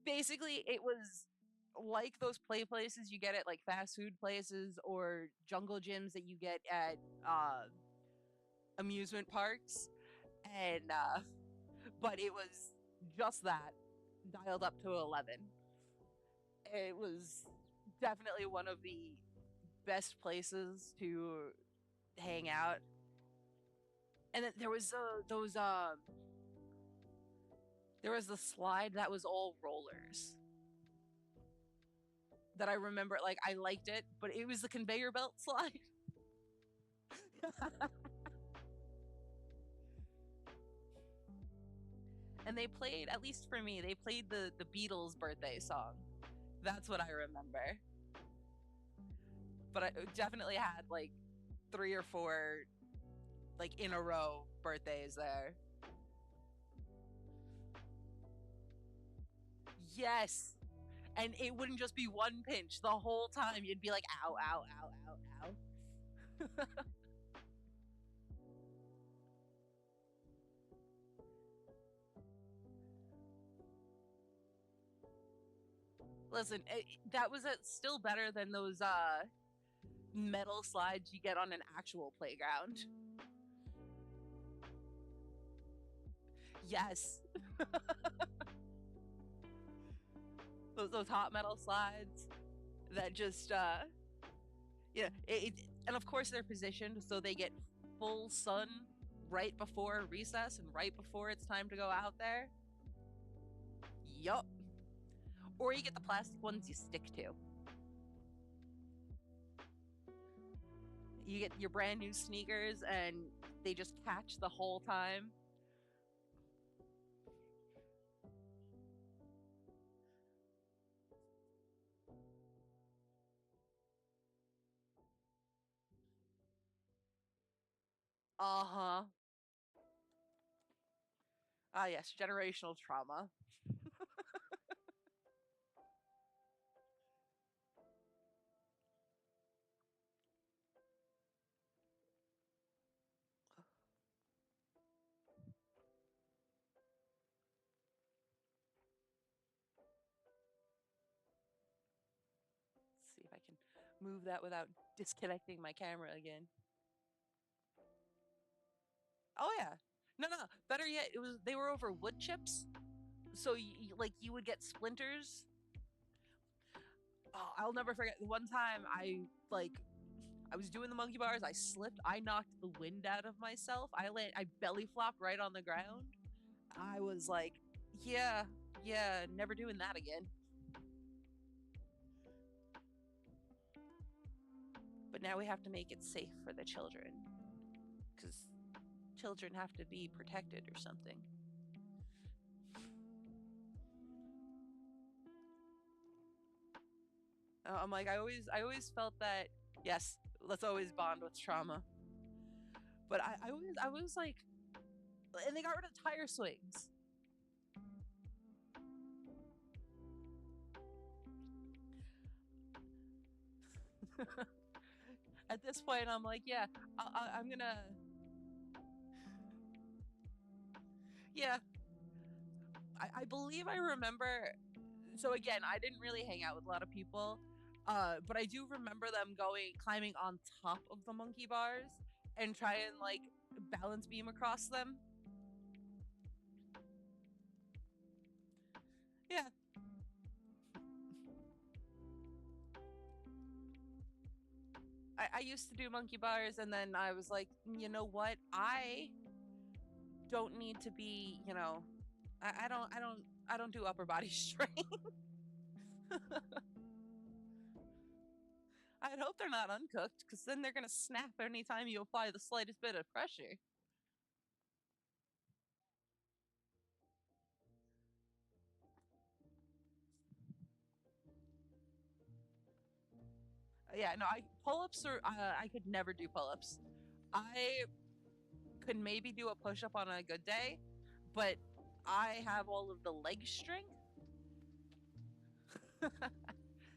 Basically, it was like those play places you get at like fast food places or jungle gyms that you get at amusement parks, and but it was just that dialed up to 11. It was definitely one of the best places to hang out. And then there was there was the slide that was all rollers. that I remember. Like I liked it, but it was the conveyor belt slide. And they played, at least for me, they played the Beatles birthday song. That's what I remember. But I definitely had like 3 or 4 like in a row birthdays there. Yes. And it wouldn't just be one pinch the whole time. You'd be like, ow, ow, ow, ow, ow. Listen, that was still better than those metal slides you get on an actual playground. Yes, those hot metal slides that just yeah, and of course they're positioned so they get full sun right before recess and right before it's time to go out there. Yup. Or you get the plastic ones you stick to. You get your brand new sneakers and they just catch the whole time. Uh-huh. Ah, yes, generational trauma. Let's see if I can move that without disconnecting my camera again. Oh yeah. No, no. Better yet, it was they were over wood chips. So like you would get splinters. Oh, I'll never forget the one time I was doing the monkey bars, I slipped, I knocked the wind out of myself. I belly flopped right on the ground. I was like, yeah, yeah, never doing that again. But now we have to make it safe for the children cuz children have to be protected or something. I'm like I always felt that yes, let's always bond with trauma. But I was like, and they got rid of tire swings. At this point, I'm like, yeah, I'm gonna, yeah. I believe I remember. So again, I didn't really hang out with a lot of people, but I do remember them climbing on top of the monkey bars and try and like balance beam across them. Yeah, I used to do monkey bars, and then I was like, you know what? I don't need to be, I don't do upper body strength. I'd hope they're not uncooked, because then they're gonna snap anytime you apply the slightest bit of pressure. Yeah, no, I pull ups or I could never do pull ups. I could maybe do a push up on a good day, but I have all of the leg strength.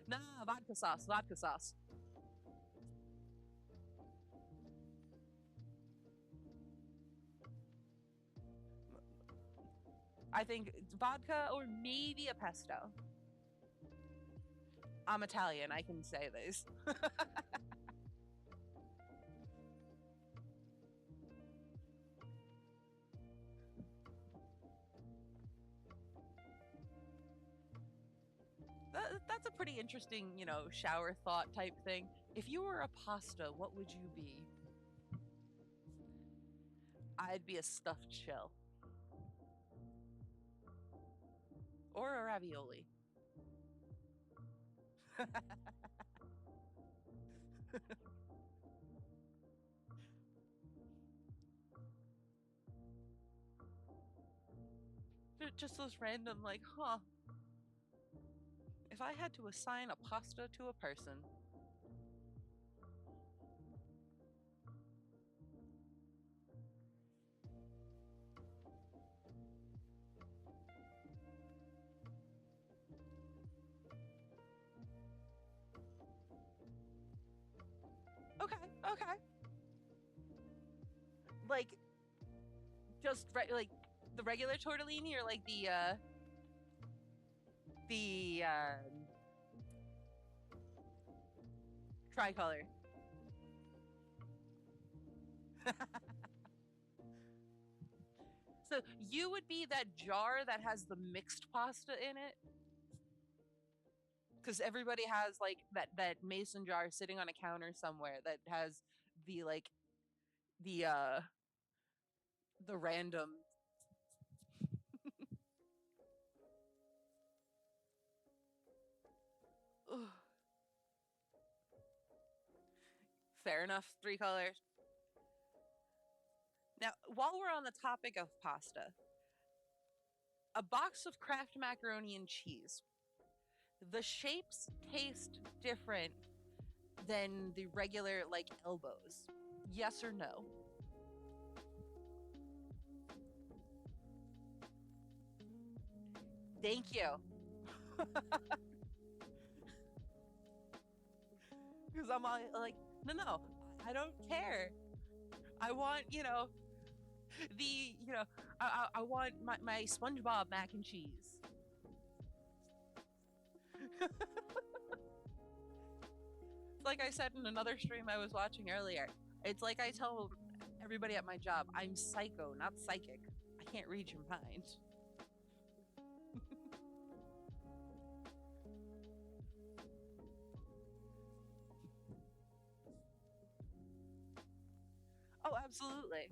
Nah, vodka sauce, vodka sauce. I think it's vodka or maybe a pesto. I'm Italian, I can say this. That's a pretty interesting, shower thought type thing. If you were a pasta, what would you be? I'd be a stuffed shell or a ravioli. Just those random, like, huh, if I had to assign a pasta to a person. Okay, okay. Like, just like the regular tortellini, or like the tricolor. So you would be that jar that has the mixed pasta in it, because everybody has like that mason jar sitting on a counter somewhere that has the like the uh the random. Ugh, fair enough, three colors. Now, while we're on the topic of pasta, a box of Kraft macaroni and cheese. The shapes taste different than the regular like elbows. Yes or no? Thank you. Because I'm all, like, no, no, I don't care. I want, I want my SpongeBob mac and cheese. Like I said in another stream I was watching earlier, it's like I tell everybody at my job, I'm psycho, not psychic. I can't read your mind. Oh, absolutely.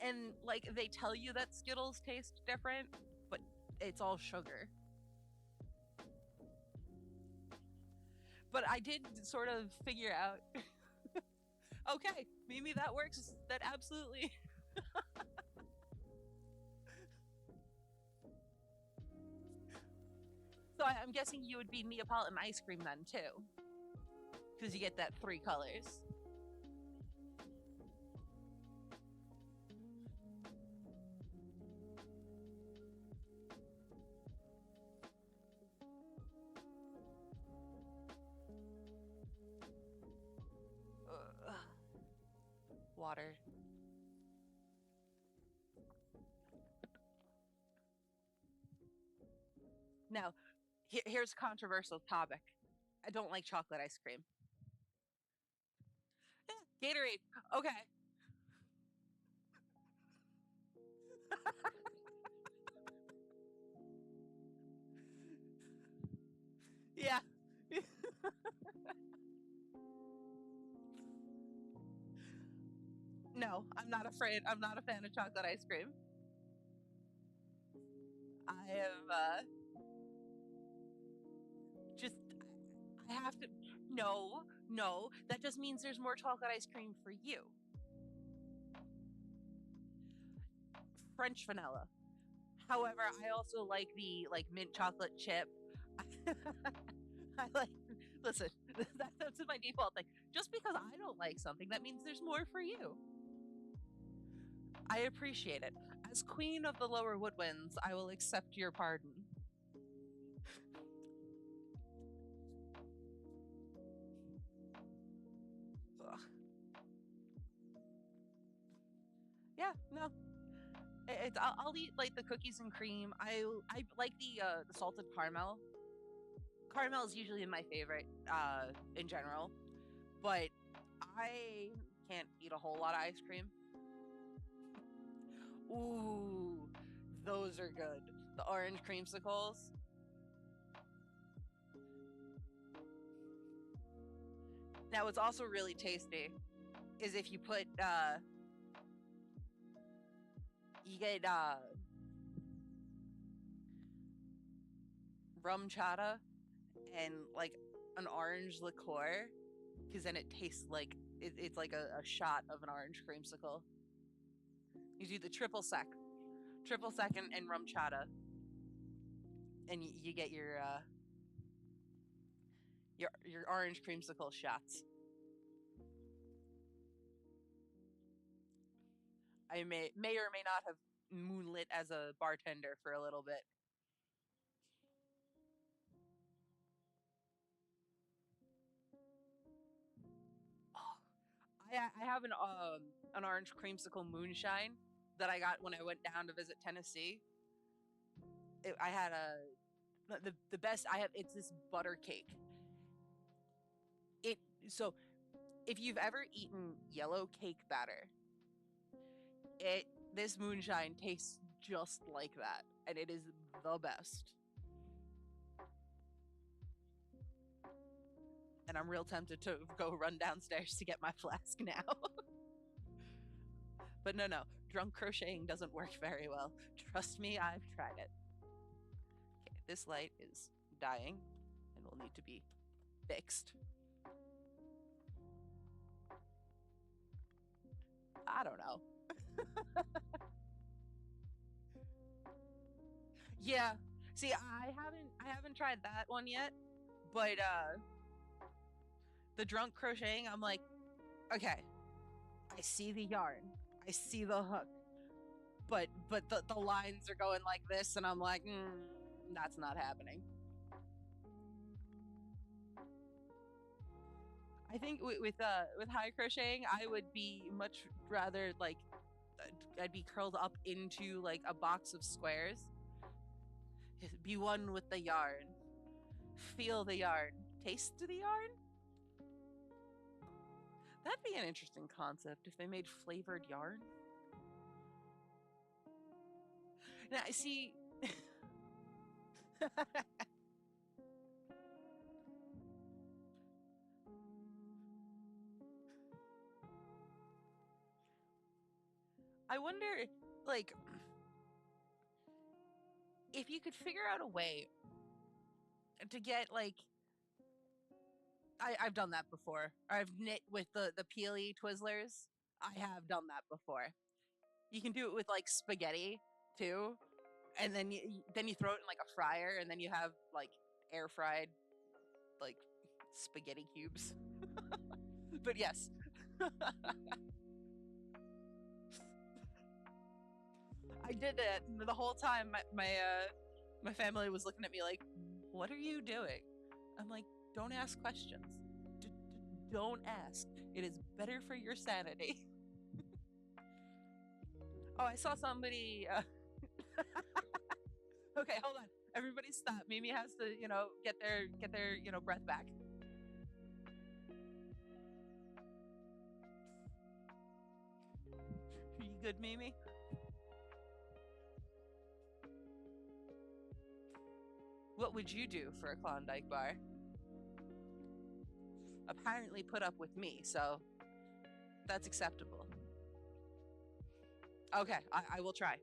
And like they tell you that Skittles taste different, but it's all sugar. But I did sort of figure out, okay, maybe that works. That absolutely. So I'm guessing you would be Neapolitan ice cream then too, because you get that three colors. Ugh. Water. Now, here's a controversial topic. I don't like chocolate ice cream. Gatorade. Okay. Yeah. No, I'm not afraid. I'm not a fan of chocolate ice cream. I have just I have to. No, no. That just means there's more chocolate ice cream for you. French vanilla. However, I also like the like mint chocolate chip. I like. Listen, that's my default thing. Just because I don't like something, that means there's more for you. I appreciate it. As queen of the lower woodwinds, I will accept your pardon. Ugh. Yeah, no. I'll eat like the cookies and cream. I like the salted caramel. Caramel is usually my favorite in general, but I can't eat a whole lot of ice cream. Ooh, those are good. The orange creamsicles. Now, what's also really tasty is if you put you get rum chata and like an orange liqueur, because then it tastes like it's like a shot of an orange creamsicle. You do the triple sec and rum chata, and you get your orange creamsicle shots. I may or may not have moonlit as a bartender for a little bit. Oh, I have an orange creamsicle moonshine that I got when I went down to visit Tennessee. I had the best I have. It's this butter cake. It so if you've ever eaten yellow cake batter, it this moonshine tastes just like that, and it is the best. And I'm real tempted to go run downstairs to get my flask now. But no, drunk crocheting doesn't work very well. Trust me, I've tried it. Okay, this light is dying and will need to be fixed. I don't know. Yeah. See, I haven't tried that one yet, but the drunk crocheting, I'm like, okay, I see the yarn. I see the hook. But the lines are going like this and I'm like, that's not happening. I think with high crocheting, I would be much rather like I'd be curled up into like a box of squares. Be one with the yarn. Feel the yarn. Taste the yarn. That'd be an interesting concept if they made flavored yarn. Now, see, I wonder, like, if you could figure out a way to get like I've done that before. I've knit with the peely Twizzlers. I have done that before. You can do it with like spaghetti too, and then you throw it in like a fryer, and then you have like air fried like spaghetti cubes. But yes, I did it the whole time. My family was looking at me like, "What are you doing?" I'm like, "Don't ask questions. Don't ask. It is better for your sanity." Oh, I saw somebody. Okay, hold on. Everybody stop. Mimi has to, get their breath back. Are you good, Mimi? What would you do for a Klondike bar? Apparently put up with me, so that's acceptable. Okay, I will try.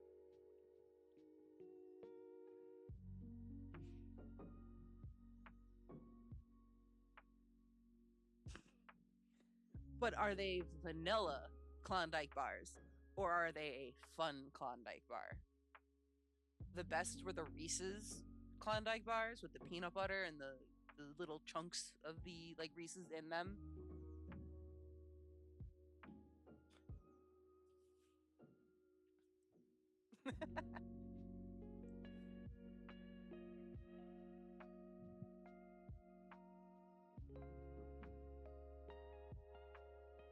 But are they vanilla Klondike bars, or are they a fun Klondike bar? The best were the Reese's Klondike bars with the peanut butter and the little chunks of the like Reese's in them.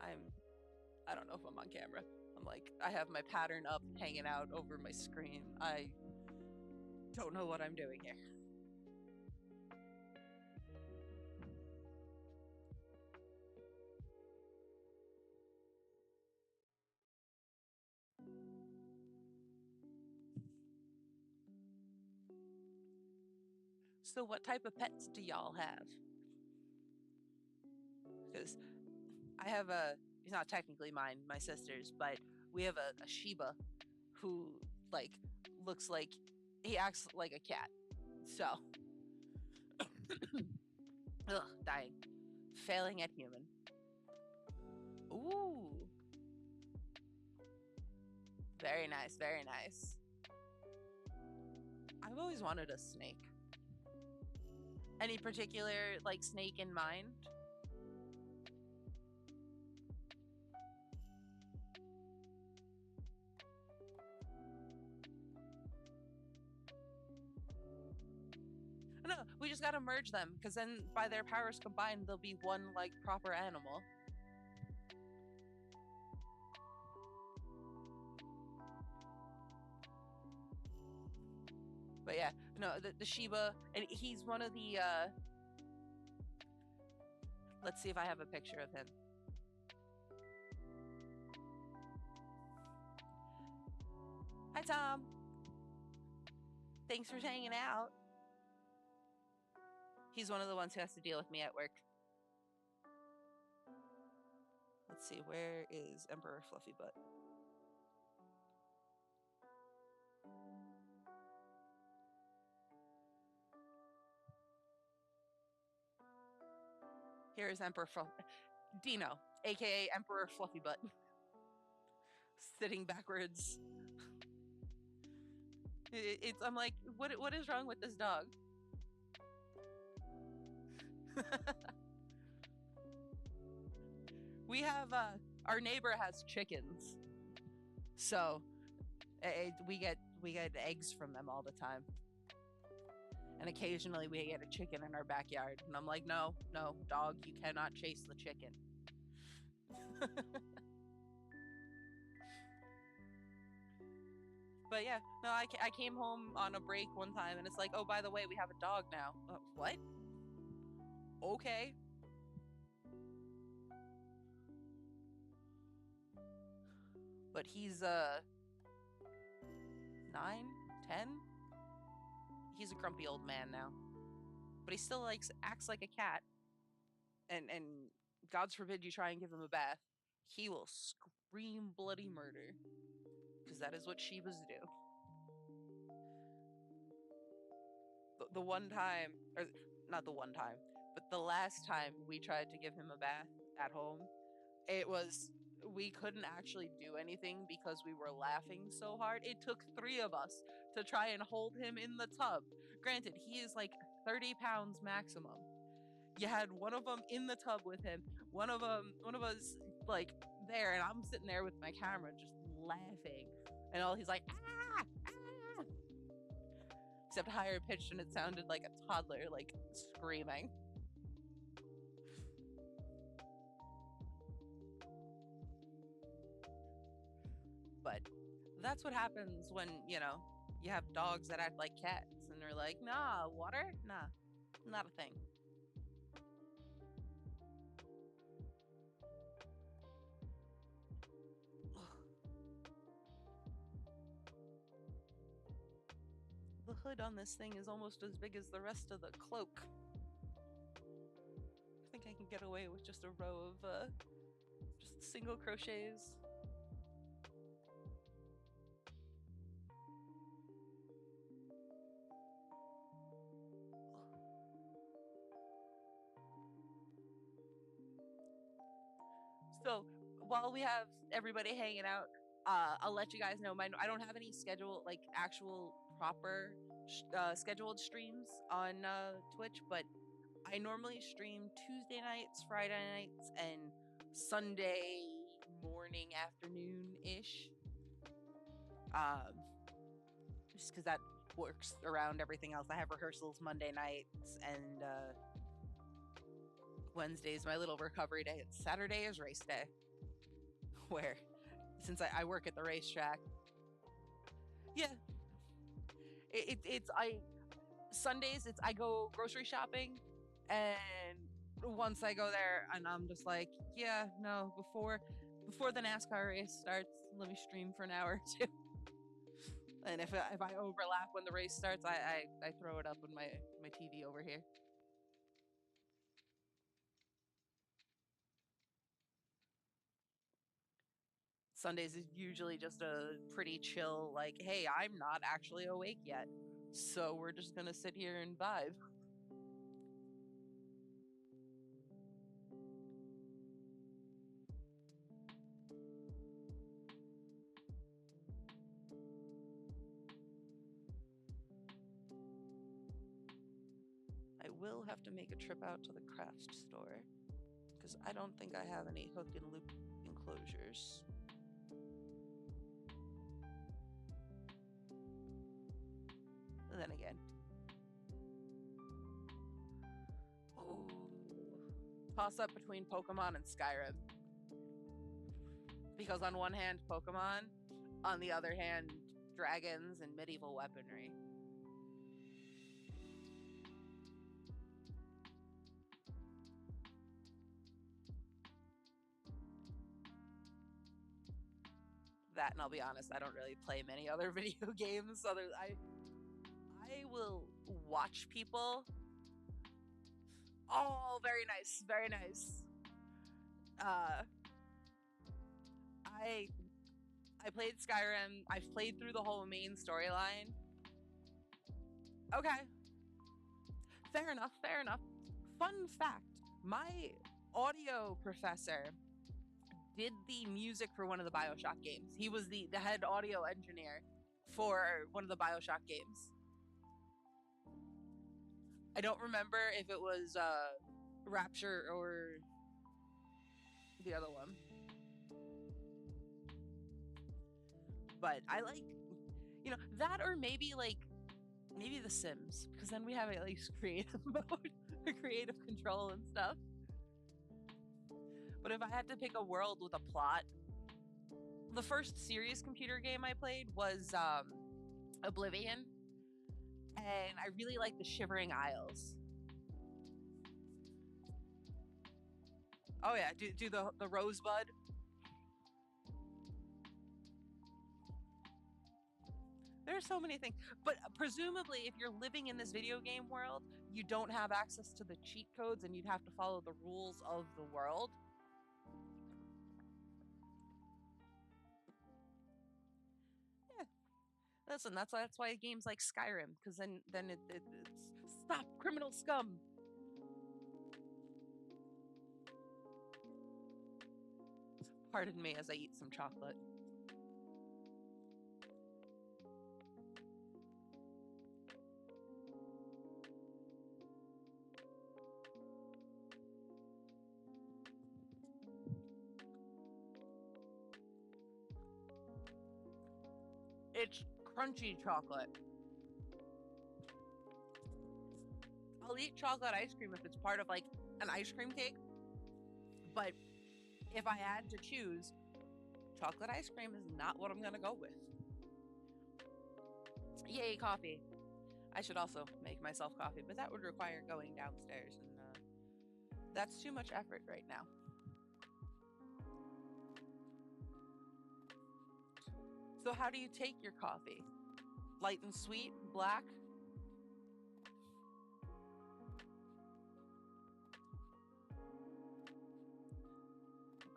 I'm I don't know if I'm on camera. I'm like I have my pattern up hanging out over my screen. I don't know what I'm doing here. So what type of pets do y'all have? Because I have a he's not technically mine, my sister's, but we have a Shiba who like looks like he acts like a cat. So Ugh, dying. Failing at human. Ooh. Very nice, very nice. I've always wanted a snake. Any particular, like, snake in mind? No, we just gotta merge them, because then by their powers combined, they'll be one, like, proper animal. But yeah, no, the Shiba, and he's one of the, let's see if I have a picture of him. Hi, Tom. Thanks for hanging out. He's one of the ones who has to deal with me at work. Let's see, where is Emperor Fluffy Butt? Here is Emperor Dino, aka Emperor Fluffy Butt, sitting backwards. I'm like, what is wrong with this dog? We have our neighbor has chickens, so we get eggs from them all the time, and occasionally we get a chicken in our backyard, and I'm like, no, dog, you cannot chase the chicken. But yeah, no, I came home on a break one time, and it's like, oh, by the way, we have a dog now. What? Okay. But he's 9, 10. He's a grumpy old man now, but he still acts like a cat. And God's forbid you try and give him a bath, he will scream bloody murder, because that is what Shibas do. The one time, or not the one time, but the last time we tried to give him a bath at home, it was, we couldn't actually do anything because we were laughing so hard. It took 3 of us to try and hold him in the tub. Granted, he is like 30 pounds maximum. You had one of them in the tub with him, one of us like there, and I'm sitting there with my camera just laughing, and all he's like, ah, ah, except higher pitched, and it sounded like a toddler like screaming. But that's what happens when, you have dogs that act like cats, and they're like, nah, water? Nah, not a thing. The hood on this thing is almost as big as the rest of the cloak. I think I can get away with just a row of just single crochets. So while we have everybody hanging out, I'll let you guys know. I don't have any schedule, like actual proper scheduled streams on Twitch, but I normally stream Tuesday nights, Friday nights, and Sunday morning, afternoon ish. Um, just because that works around everything else. I have rehearsals Monday nights, and Wednesday's my little recovery day. And Saturday is race day, where since I work at the racetrack, yeah, it's I Sundays it's I go grocery shopping, and once I go there, and I'm just like, yeah, no, before the NASCAR race starts, let me stream for an hour or two. And if I overlap when the race starts, I throw it up on my TV over here. Sundays is usually just a pretty chill, like, hey, I'm not actually awake yet, so we're just gonna sit here and vibe. will have to make a trip out to the craft store because I don't think I have any hook and loop enclosures. And then again, toss up between Pokemon and Skyrim. Because on one hand, Pokemon, on the other hand, dragons and medieval weaponry. That, and I'll be honest, I don't really play many other video games. I will watch people. Oh, very nice, very nice. I played Skyrim. I've played through the whole main storyline. Okay. Fair enough, fair enough. Fun fact, my audio professor did the music for one of the BioShock games. He was the head audio engineer for one of the BioShock games. I don't remember if it was Rapture or the other one. But I like, that, or maybe The Sims, because then we have at least creative mode, creative control and stuff. But if I had to pick a world with a plot, the first serious computer game I played was Oblivion, and I really like the Shivering Isles. Oh yeah, do the Rosebud. There's so many things, but presumably if you're living in this video game world, you don't have access to the cheat codes and you'd have to follow the rules of the world. Yeah, listen, that's why games like Skyrim, because then it's stop criminal scum. Pardon me as I eat some chocolate. It's crunchy chocolate. I'll eat chocolate ice cream if it's part of like an ice cream cake. But if I had to choose, chocolate ice cream is not what I'm gonna go with. Yay, coffee. I should also make myself coffee, but that would require going downstairs, and that's too much effort right now. So how do you take your coffee? Light and sweet, black?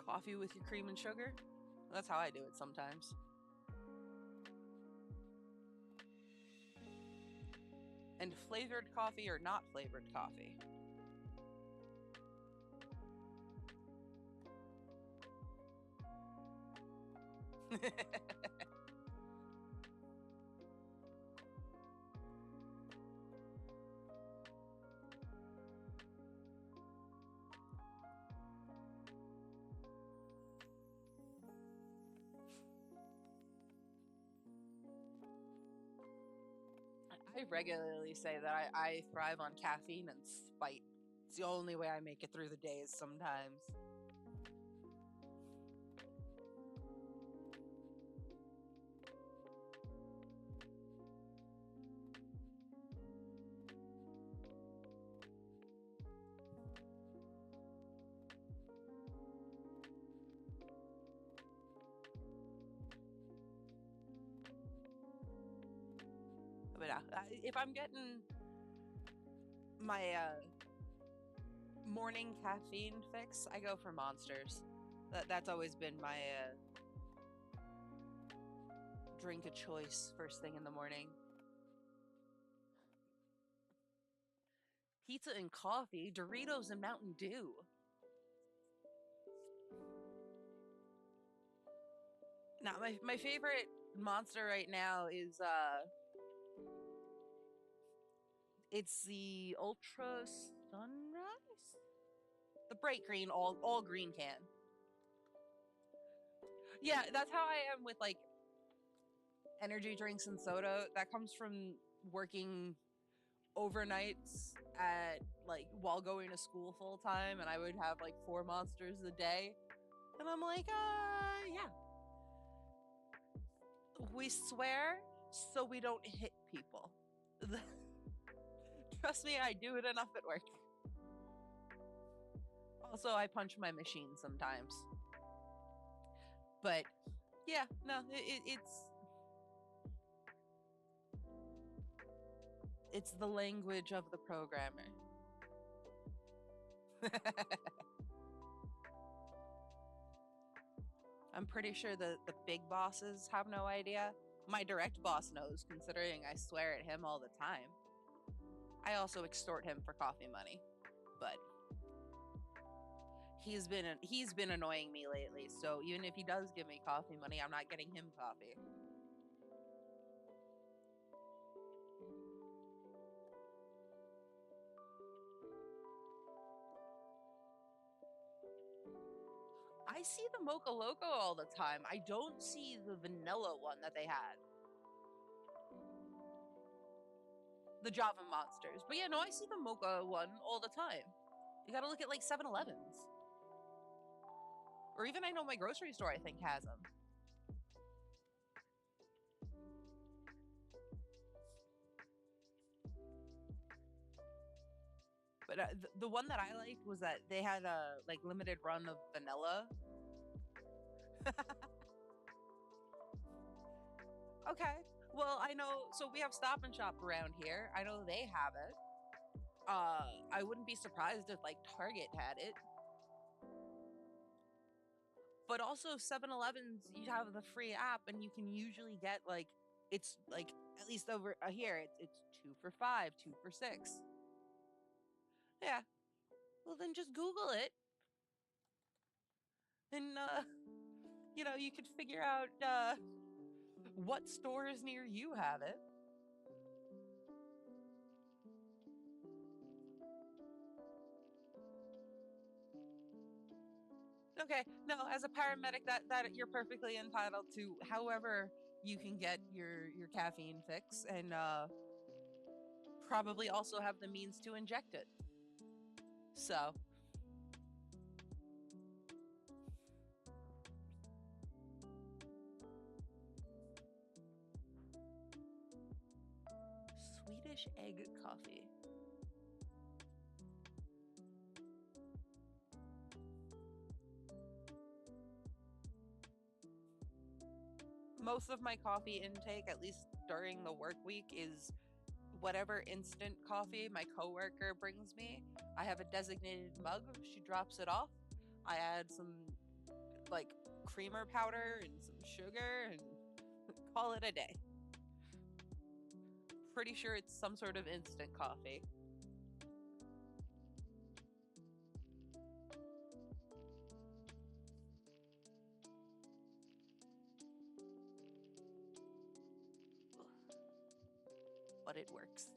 Coffee with your cream and sugar? That's how I do it sometimes. And flavored coffee or not flavored coffee? I regularly say that I thrive on caffeine and spite. It's the only way I make it through the days sometimes. But if I'm getting my morning caffeine fix, I go for Monsters. That's always been my drink of choice first thing in the morning. Pizza and coffee, Doritos and Mountain Dew. Now, my favorite monster right now is It's the Ultra Sunrise? The bright green, all green can. Yeah, that's how I am with like energy drinks and soda. That comes from working overnights at like while going to school full time, and I would have like four monsters a day. And I'm like, yeah. We swear so we don't hit people. Trust me, I do it enough at work. Also, I punch my machine sometimes. But yeah, no, it's the language of the programmer. I'm pretty sure the big bosses have no idea. My direct boss knows, considering I swear at him all the time. I also extort him for coffee money, but he's been annoying me lately. So even if he does give me coffee money, I'm not getting him coffee. I see the Mocha Loco all the time. I don't see the vanilla one that they had. The Java Monsters. But yeah, no, I see the Mocha one all the time. You gotta look at like 7-Elevens. Or even I know my grocery store, I think, has them. But the one that I liked was that they had a like limited run of vanilla. Okay. Well, I know. So we have Stop and Shop around here. I know they have it. I wouldn't be surprised if like Target had it. But also 7-Elevens, you have the free app, and you can usually get like it's like at least over here it's 2 for 5, 2 for 6. Yeah. Well, then just Google it, and you could figure out what stores near you have it. Okay, no, as a paramedic, that you're perfectly entitled to however you can get your caffeine fix, and probably also have the means to inject it. So, Swedish egg coffee. Most of my coffee intake, at least during the work week, is whatever instant coffee my coworker brings me. I have a designated mug. She drops it off. I add some like creamer powder and some sugar and call it a day. Pretty sure it's some sort of instant coffee. But it works.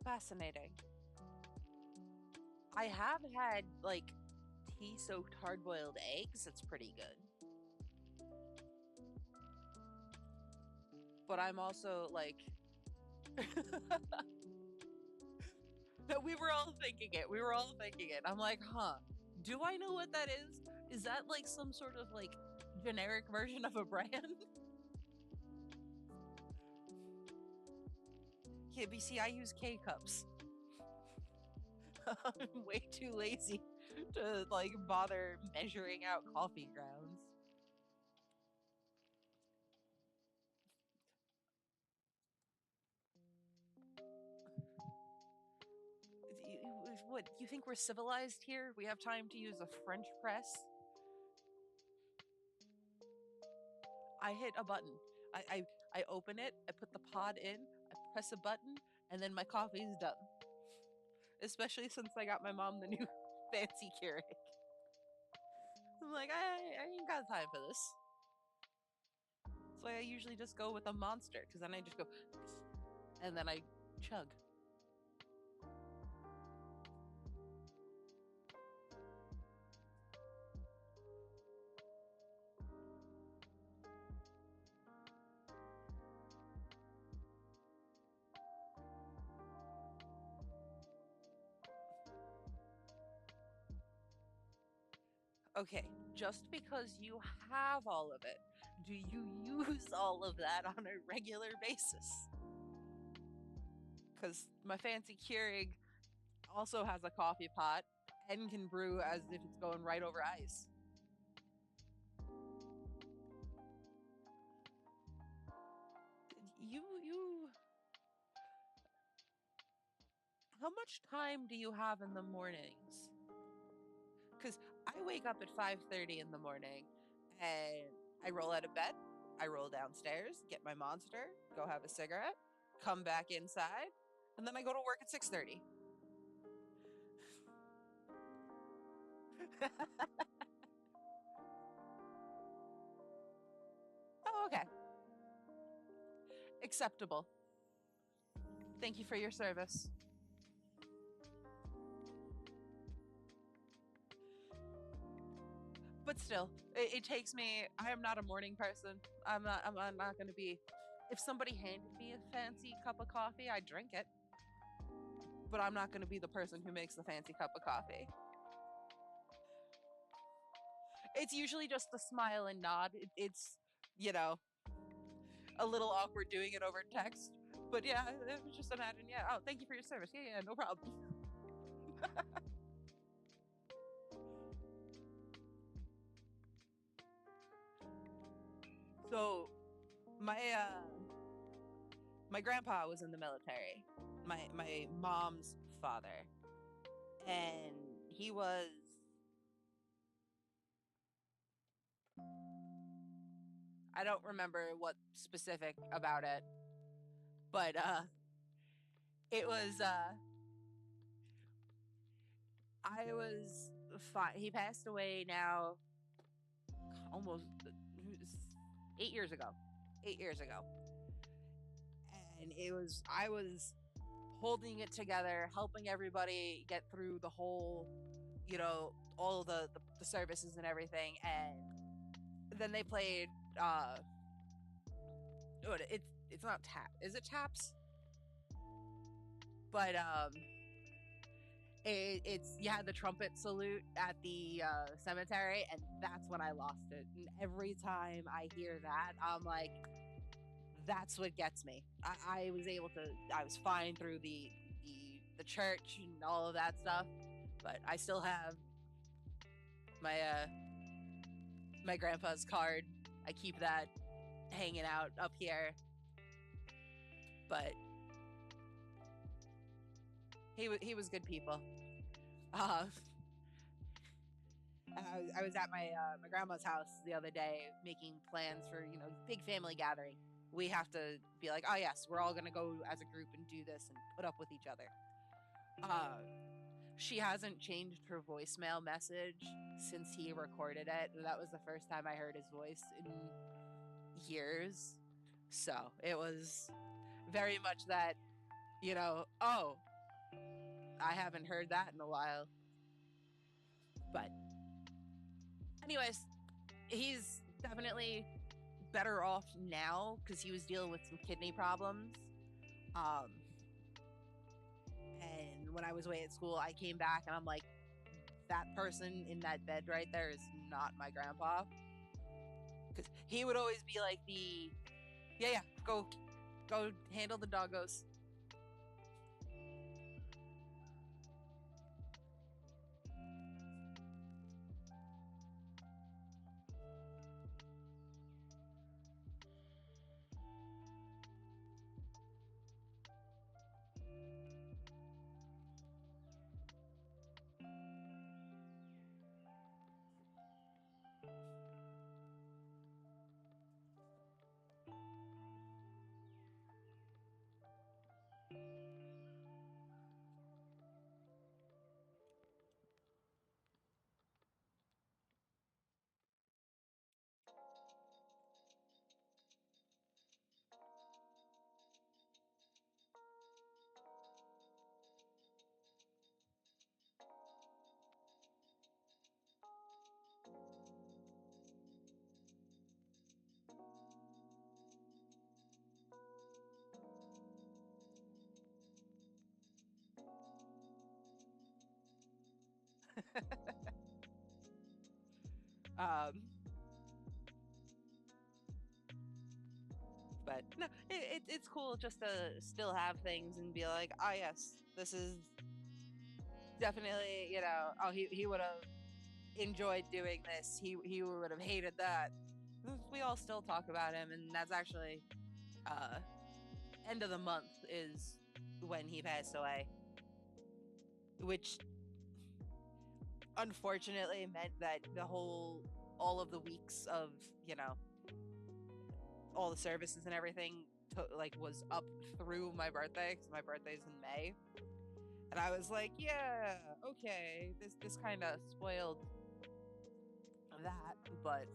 Fascinating. I have had like tea soaked hard boiled eggs. It's pretty good. But I'm also like, that we were all thinking it. We were all thinking it. I'm like, huh, do I know what that is? Is that like some sort of like generic version of a brand? Yeah, but see, I use K cups. I'm way too lazy to like bother measuring out coffee grounds. what, you think we're civilized here? We have time to use a French press? I hit a button. I open it, I put the pod in, I press a button, and then my coffee's done. Especially since I got my mom the new fancy Keurig. I'm like, I ain't got time for this. So I usually just go with a monster, because then I just go, and then I chug. Okay, just because you have all of it, do you use all of that on a regular basis? Because my fancy Keurig also has a coffee pot and can brew as if it's going right over ice. You, how much time do you have in the mornings? Because I wake up at 5:30 in the morning and I roll out of bed, I roll downstairs, get my monster, go have a cigarette, come back inside, and then I go to work at 6:30. Oh, okay. Acceptable. Thank you for your service. But still, it takes me. I am not a morning person. I'm not going to be. If somebody handed me a fancy cup of coffee, I'd drink it. But I'm not going to be the person who makes the fancy cup of coffee. It's usually just a smile and nod. It's, you know, a little awkward doing it over text. But yeah, it was just imagine. Yeah. Oh, thank you for your service. Yeah, yeah, no problem. So my my grandpa was in the military. My mom's father, and he was. I don't remember what specific about it, but it was I was fine. He passed away now almost 8 years ago. 8 years ago. And I was holding it together, helping everybody get through the whole, all the services and everything. And then they played, it's not tap. Is it taps? But it's you had the trumpet salute at the cemetery, and that's when I lost it. And every time I hear that, I'm like, that's what gets me. I was able to. I was fine through the church and all of that stuff, but I still have my my grandpa's card. I keep that hanging out up here, but he was good people. Uh, I was at my grandma's house the other day making plans for big family gathering. We have to be like, oh yes, we're all gonna go as a group and do this and put up with each other. Uh, she hasn't changed her voicemail message since he recorded it. That was the first time I heard his voice in years. So it was very much that, oh, I haven't heard that in a while. But anyways, he's definitely better off now because he was dealing with some kidney problems. Um, and when I was away at school, I came back and I'm like, that person in that bed right there is not my grandpa. Because he would always be like yeah, go handle the doggos. Um, but no, it's cool just to still have things and be like, ah, yes, this is definitely, oh, he would have enjoyed doing this. He would have hated that. We all still talk about him, and that's actually uh end of the month is when he passed away, which unfortunately meant that all of the weeks of, you know, all the services and everything like was up through my birthday, because my birthday's in May. And I was like, yeah, okay, this kind of spoiled that, but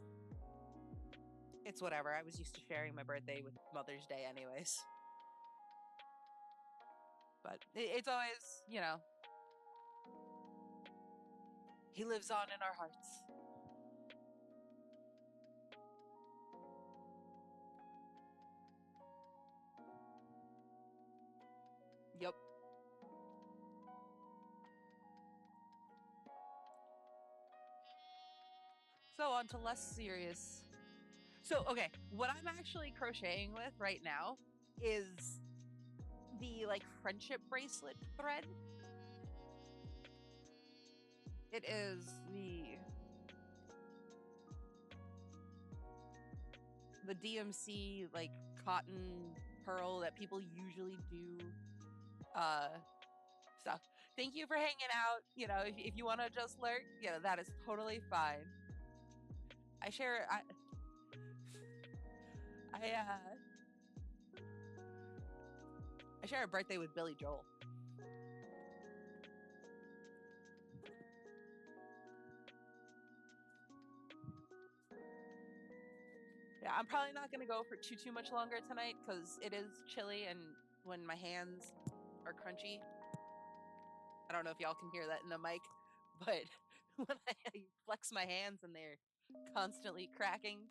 it's whatever. I was used to sharing my birthday with Mother's Day anyways. But it's always, he lives on in our hearts. Yep. So on to less serious. So, okay, what I'm actually crocheting with right now is the like friendship bracelet thread. It is the DMC like cotton pearl that people usually do stuff. Thank you for hanging out. If you want to just lurk, that is totally fine. I share I share a birthday with Billy Joel. Yeah, I'm probably not gonna go for too much longer tonight because it is chilly, and when my hands are crunchy, I don't know if y'all can hear that in the mic, but when I flex my hands and they're constantly cracking,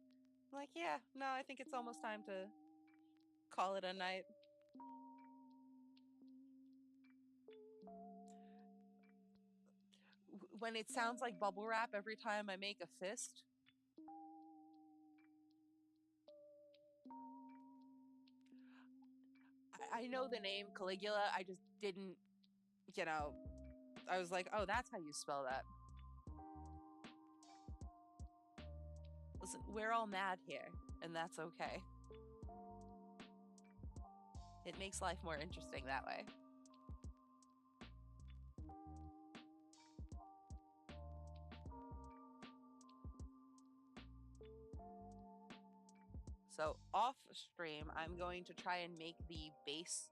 I'm like, yeah, no, I think it's almost time to call it a night. When it sounds like bubble wrap every time I make a fist, I know the name Caligula. I just didn't, you know, I was like, oh, that's how you spell that. Listen, we're all mad here, and that's okay. It makes life more interesting that way. So off stream, I'm going to try and make the base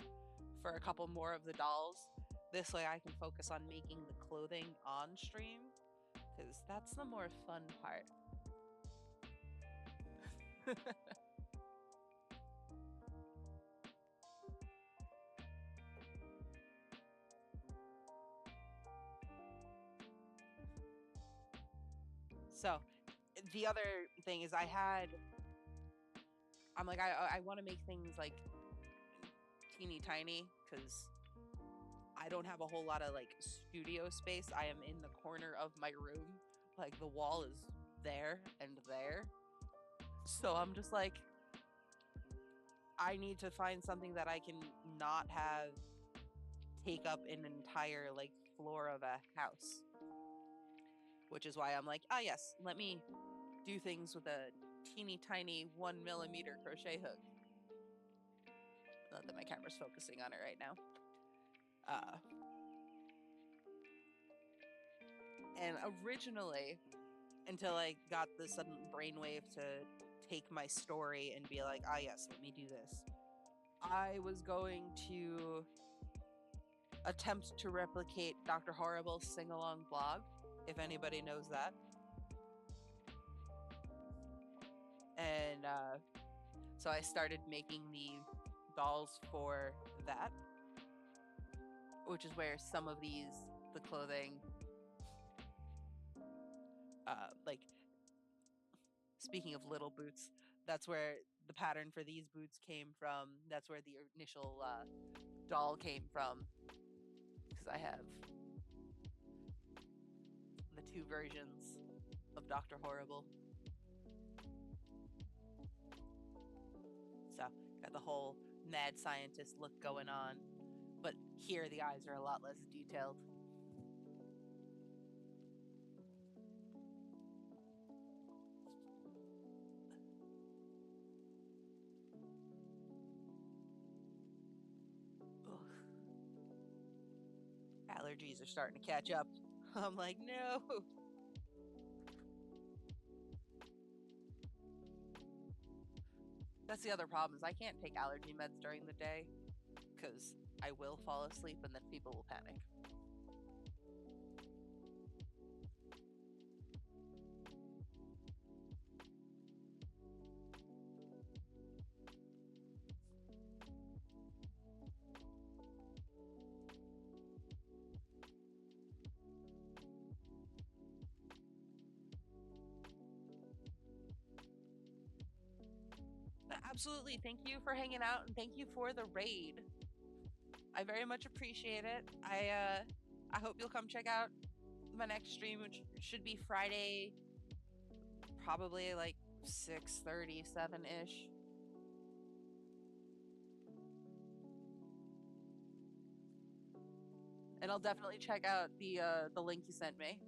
for a couple more of the dolls. This way I can focus on making the clothing on stream, because that's the more fun part. So the other thing is I'm like, I want to make things like teeny tiny because I don't have a whole lot of like studio space. I am in the corner of my room. Like the wall is there and there. So I'm just like, I need to find something that I can not have take up an entire like floor of a house. Which is why I'm like, ah, yes, let me do things with a teeny tiny 1mm crochet hook. Not that my camera's focusing on it right now. And originally, until I got the sudden brainwave to take my story and be like, ah, yes, let me do this, I was going to attempt to replicate Dr. Horrible's sing-along blog, if anybody knows that. And so I started making the dolls for that, which is where some of the clothing, like, speaking of little boots, that's where the pattern for these boots came from. That's where the initial doll came from, because I have the two versions. of Dr. Horrible. So, got the whole mad scientist look going on. But here, the eyes are a lot less detailed. Ugh. Allergies are starting to catch up. I'm like, no. That's the other problem is I can't take allergy meds during the day because I will fall asleep and then people will panic. Absolutely. Thank you for hanging out and thank you for the raid. I very much appreciate it. I hope you'll come check out my next stream, which should be Friday, probably like 6:37 ish. And I'll definitely check out the link you sent me.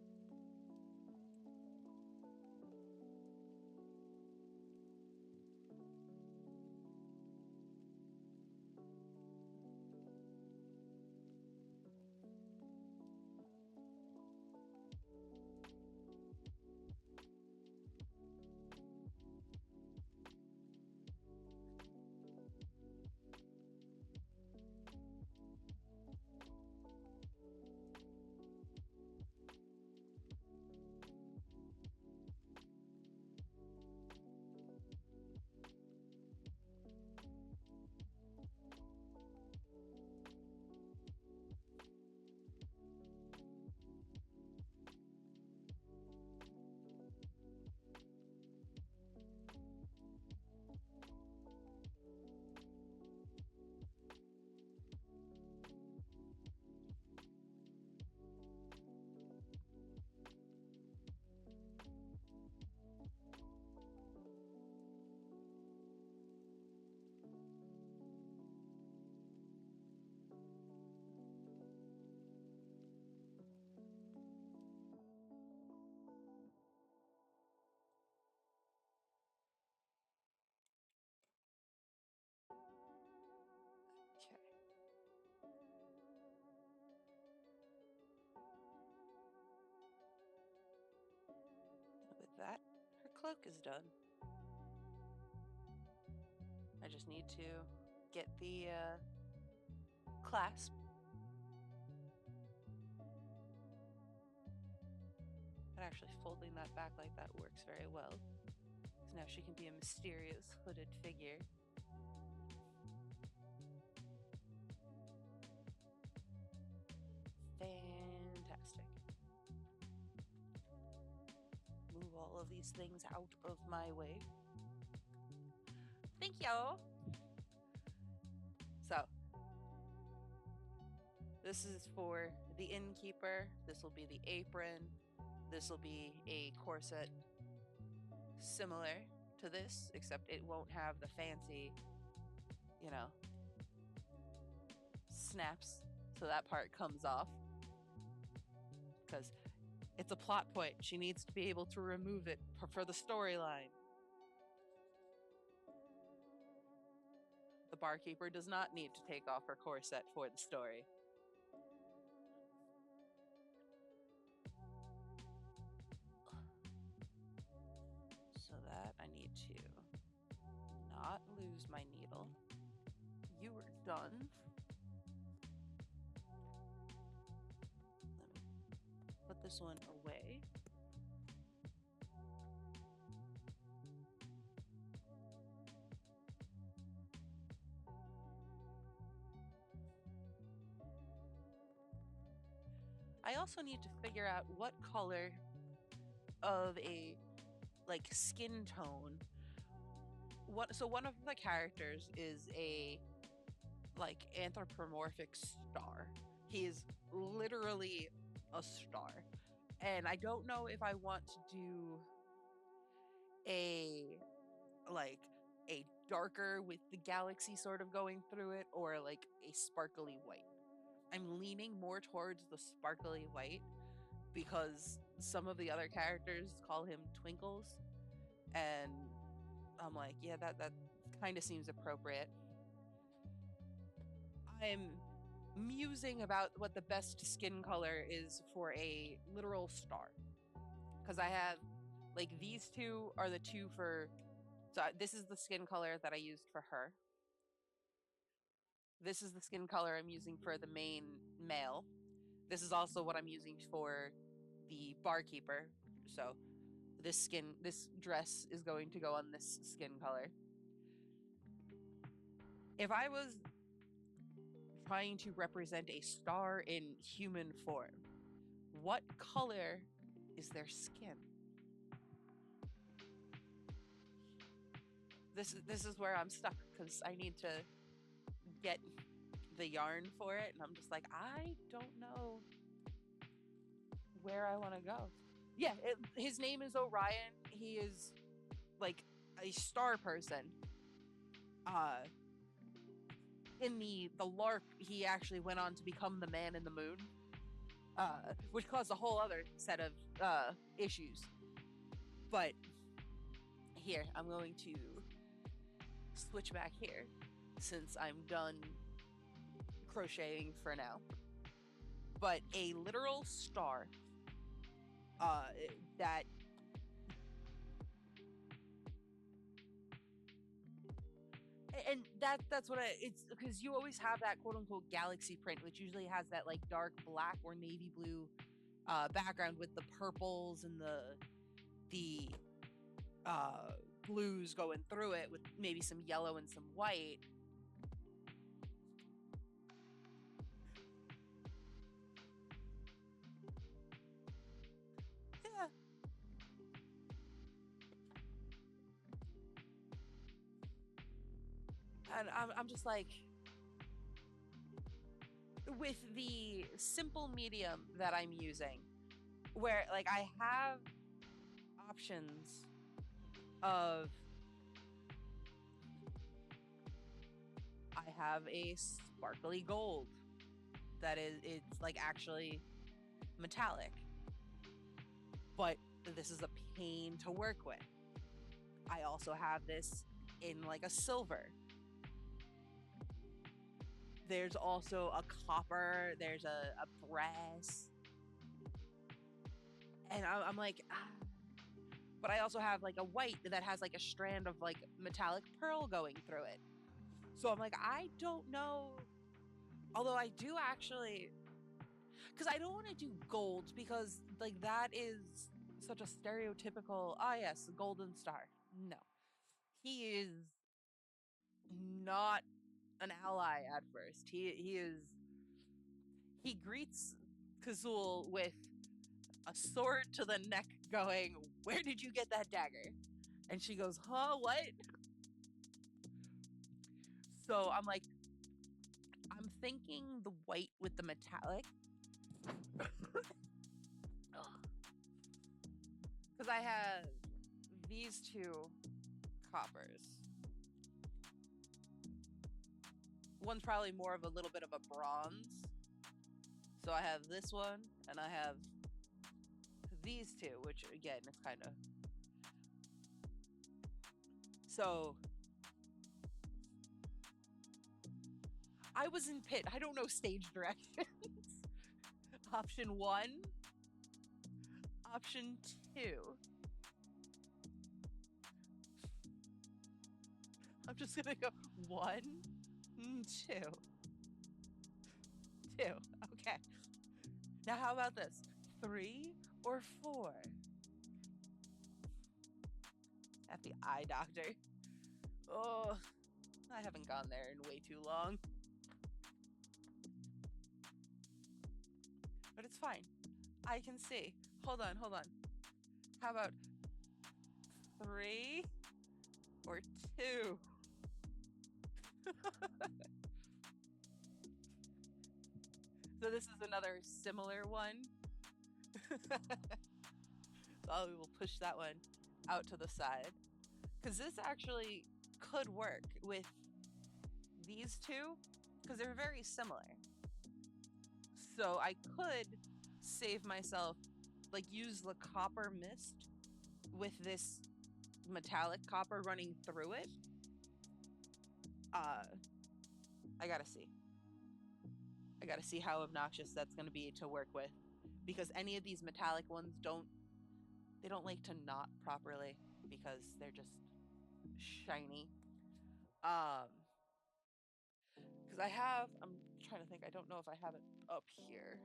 Okay. And with that, her cloak is done. I just need to get the clasp. And actually, folding that back like that works very well. So now she can be a mysterious hooded figure. Fantastic. Move all of these things out of my way. Thank you. So, this is for the innkeeper. This will be the apron. This will be a corset similar to this, except it won't have the fancy, you know, snaps. So that part comes off because it's a plot point. She needs to be able to remove it for the storyline. The barkeeper does not need to take off her corset for the story. So that I need to not lose my needle. You are done. Put this one away. I also need to figure out what color of a like skin tone. So one of the characters is a like anthropomorphic star. He is literally a star. And I don't know if I want to do a like a darker with the galaxy sort of going through it, or like a sparkly white. I'm leaning more towards the sparkly white because some of the other characters call him Twinkles, and I'm like, yeah, that kind of seems appropriate. I'm musing about what the best skin color is for a literal star, because I have like these two are the two for. This is the skin color that I used for her. This is the skin color I'm using for the main male. This is also what I'm using for the barkeeper. So this dress is going to go on this skin color. If I was trying to represent a star in human form, what color is their skin? This is where I'm stuck because I need to get the yarn for it, and I'm just like, I don't know where I want to go. Yeah, his name is Orion. He is like a star person. Uh, in the LARP, he actually went on to become the Man in the Moon, which caused a whole other set of issues. But here, I'm going to switch back here since I'm done crocheting for now. But a literal star that and that's what it's because you always have that quote unquote galaxy print, which usually has that like dark black or navy blue background with the purples and the blues going through it with maybe some yellow and some white. Yeah. And I'm just like, with the simple medium that I'm using, where like I have options of, I have a sparkly gold that it's like actually metallic, but this is a pain to work with. I also have this in like a silver. There's also a copper, there's a brass. And I'm like, but I also have like a white that has like a strand of like metallic pearl going through it. So I'm like, I don't know. Although I do actually, because I don't want to do gold because like that is such a stereotypical, ah, yes, golden star. No, he is not an ally at first. He greets Kazul with a sword to the neck, going, "Where did you get that dagger?" And she goes, "Huh, what?" So I'm like, I'm thinking the white with the metallic. Because I have these two coppers. One's probably more of a little bit of a bronze. So I have this one, and I have these two, which again, it's kind of. So I was in pit. I don't know stage directions. Option 1, option 2. I'm just gonna go 1, 2, 2. Okay. Now how about this? 3 or 4? At the eye doctor. Oh, I haven't gone there in way too long. But it's fine. I can see. Hold on. How about 3 or 2? So this is another similar one. So I will push that one out to the side. Because this actually could work with these two, because they're very similar. So I could save myself, like use the copper mist with this metallic copper running through it. I gotta see. I gotta see how obnoxious that's gonna be to work with, because any of these metallic ones don't like to knot properly because they're just shiny. Because I'm trying to think. I don't know if I have it up here.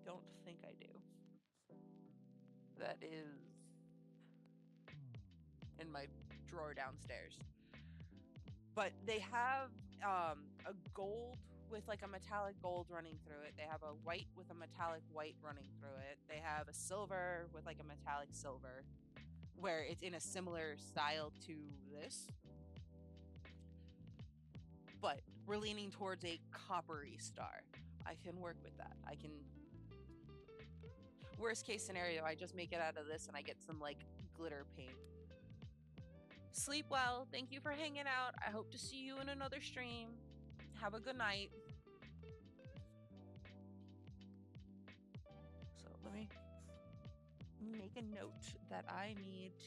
Don't think I do. That is in my drawer downstairs. But they have a gold with like a metallic gold running through it. They have a white with a metallic white running through it. They have a silver with like a metallic silver, where it's in a similar style to this. But we're leaning towards a coppery star. I can work with that. I can. Worst case scenario, I just make it out of this and I get some like glitter paint. Sleep well. Thank you for hanging out. I hope to see you in another stream. Have a good night. So let me make a note that I need to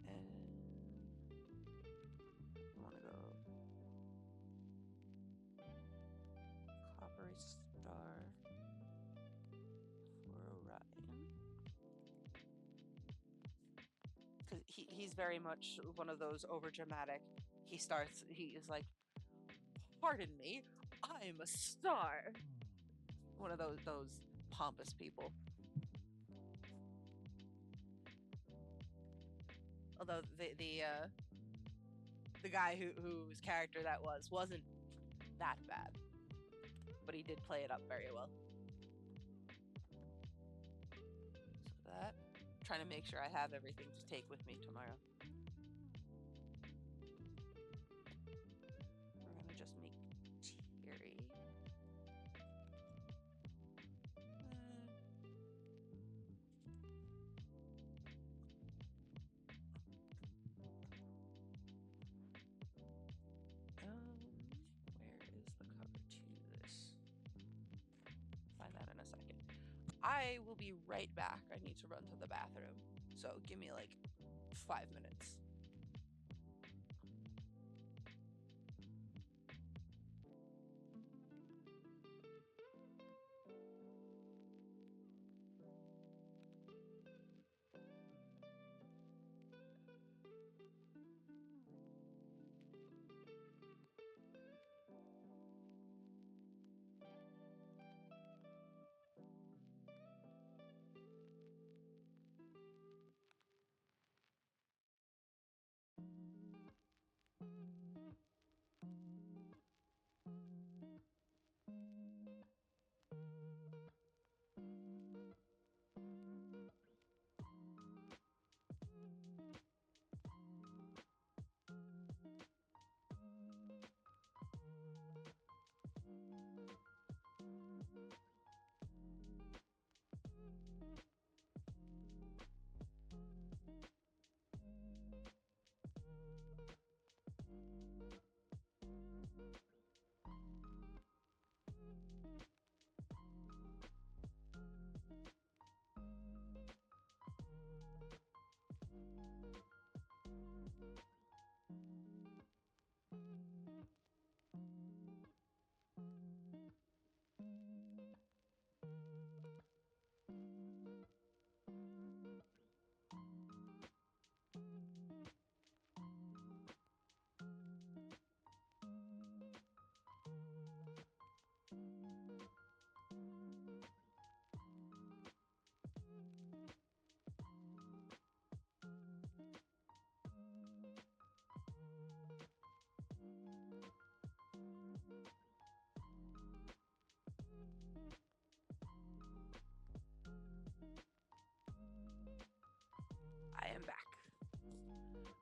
I want to go coppery star for Orion. Because he's very much one of those over dramatic. He is like, pardon me, I'm a star. One of those pompous people. Although the guy whose character that wasn't that bad, but he did play it up very well. So that, trying to make sure I have everything to take with me tomorrow. We're gonna just make Terry. Where is the cover to this? Find that in a second. I will be right back. I need to run to the bathroom. So give me like 5 minutes.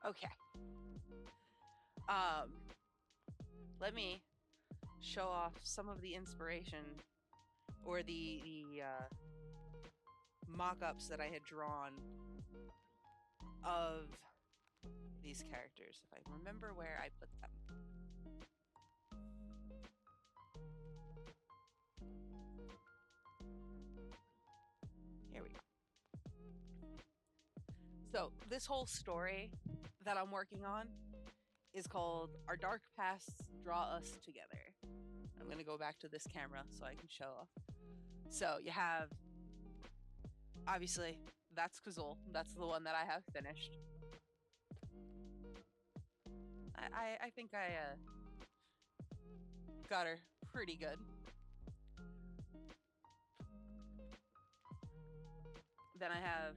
Okay. Um, Let me show off some of the inspiration or the mock-ups that I had drawn of these characters, if I remember where I put them. Here we go. So this whole story that I'm working on is called Our Dark Pasts Draw Us Together. I'm going to go back to this camera so I can show off. So you have, obviously, that's Kazul. That's the one that I have finished. I think I got her pretty good. Then I have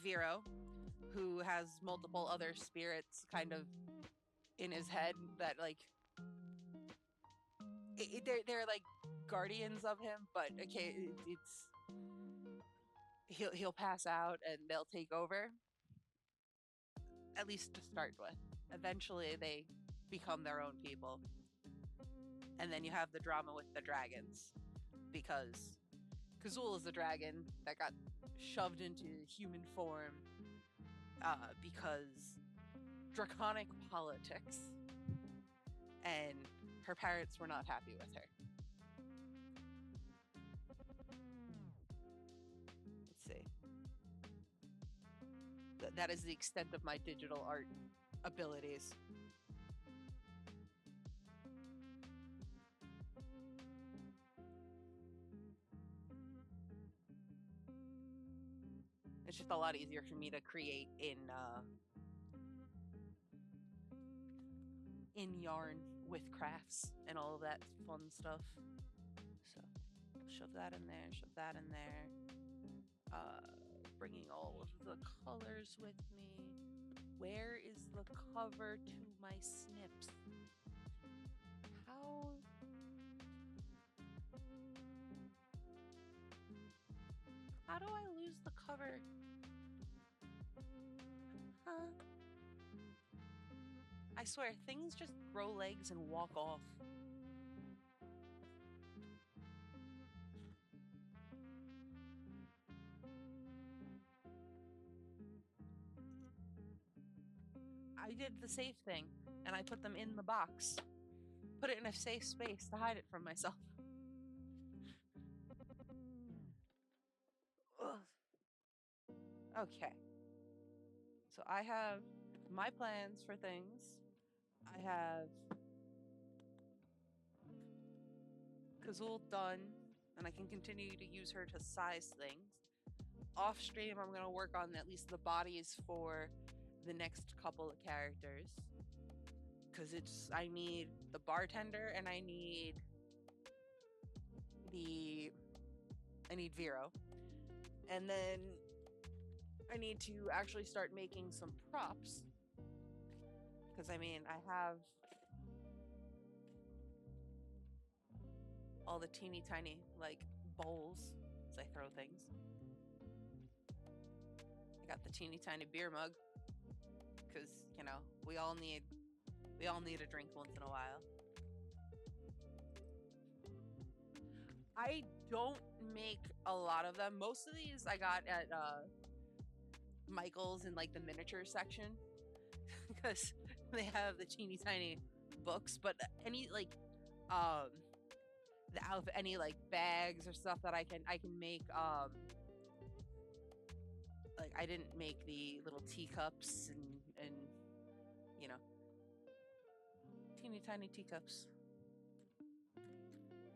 Vero, who has multiple other spirits kind of in his head that like they're like guardians of him, but okay, it's he'll pass out and they'll take over, at least to start with. Eventually, they become their own people, and then you have the drama with the dragons because Kazul is a dragon that got shoved into human form because draconic politics, and her parents were not happy with her. Let's see. That is the extent of my digital art abilities. It's just a lot easier for me to create in yarn with crafts and all of that fun stuff. So shove that in there, shove that in there. Bringing all of the colors with me. Where is the cover to my snips? How do I lose the cover? Huh? I swear, things just grow legs and walk off. I did the safe thing, and I put them in the box. Put it in a safe space to hide it from myself. Ugh. Okay. So I have my plans for things. I have Kazul done, and I can continue to use her to size things. Off stream, I'm going to work on at least the bodies for the next couple of characters. Because I need the bartender and I need Vero. And then I need to actually start making some props. Because I mean, I have all the teeny tiny like bowls as I throw things. I got the teeny tiny beer mug because you know we all need a drink once in a while. I don't make a lot of them. Most of these I got at Michael's in like the miniature section because they have the teeny tiny books. But any like any like bags or stuff that I can make like I didn't make the little teacups and you know teeny tiny teacups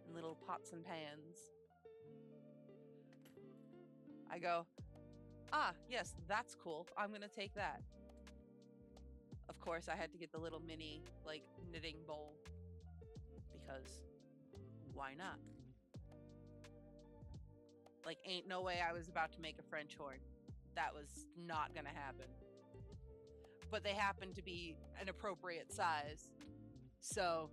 and little pots and pans. I go, ah, yes, that's cool. I'm gonna take that. Of course, I had to get the little mini like knitting bowl because why not? Like, ain't no way I was about to make a French horn. That was not gonna happen. But they happen to be an appropriate size. So,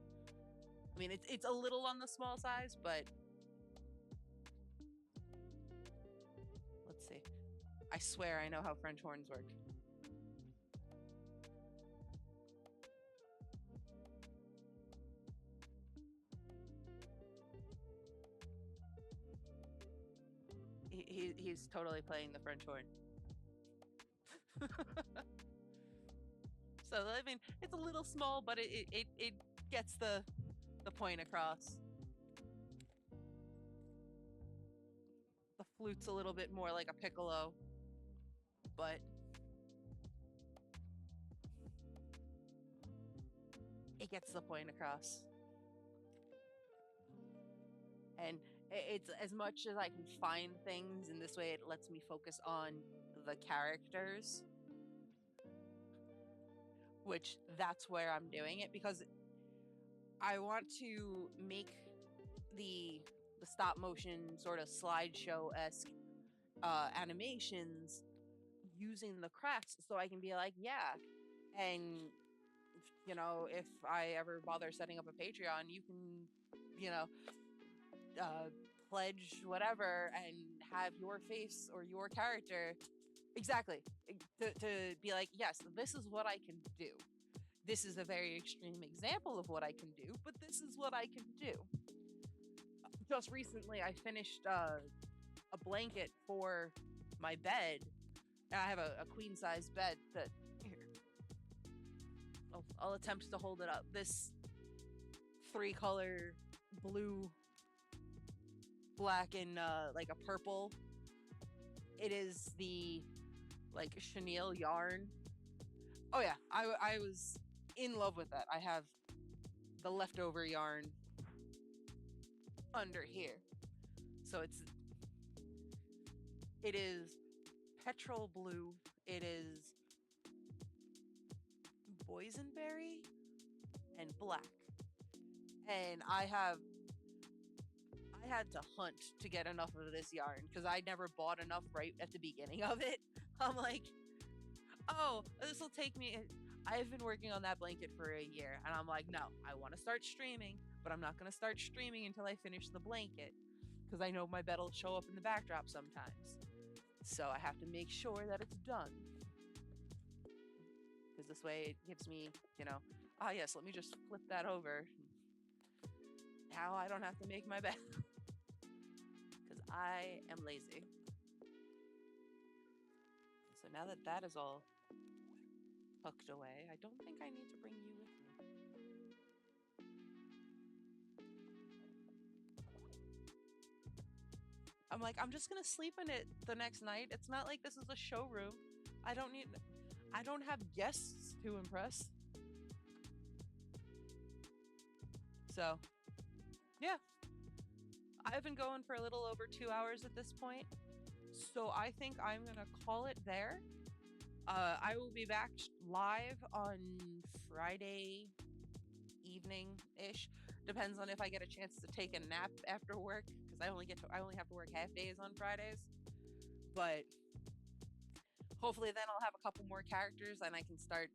I mean, it's a little on the small size, but let's see. I swear I know how French horns work. He's totally playing the French horn. So I mean, it's a little small, but it gets the point across. The flute's a little bit more like a piccolo, but it gets the point across. And it's as much as I can find things in this way, it lets me focus on the characters, which that's where I'm doing it, because I want to make the stop motion sort of slideshow-esque animations using the crafts, so I can be like, yeah, and you know, if I ever bother setting up a Patreon, you can, you know, pledge whatever and have your face or your character exactly to be like, yes, this is what I can do. This is a very extreme example of what I can do, but this is what I can do. Just recently, I finished a blanket for my bed. I have a queen size bed that here. I'll attempt to hold it up. This 3-color blue, black, and like a purple. It is the like chenille yarn. Oh yeah, I was in love with that. I have the leftover yarn under here. So it is petrol blue. It is boysenberry and black. And I had to hunt to get enough of this yarn because I never bought enough right at the beginning of it. I'm like, oh, this will take me. I've been working on that blanket for a year, and I'm like, no, I want to start streaming, but I'm not going to start streaming until I finish the blanket because I know my bed will show up in the backdrop sometimes. So I have to make sure that it's done. Because this way it gives me, you know, ah, yes, let me just flip that over. Now I don't have to make my bed. Because I am lazy. So now that that is all tucked away, I don't think I need to bring you with me. I'm like, I'm just gonna sleep in it the next night. It's not like this is a showroom. I don't have guests to impress. So, yeah. I've been going for a little over 2 hours at this point. So I think I'm gonna call it there. I will be back live on Friday evening-ish. Depends on if I get a chance to take a nap after work, because I only have to work half days on Fridays. But hopefully then I'll have a couple more characters and I can start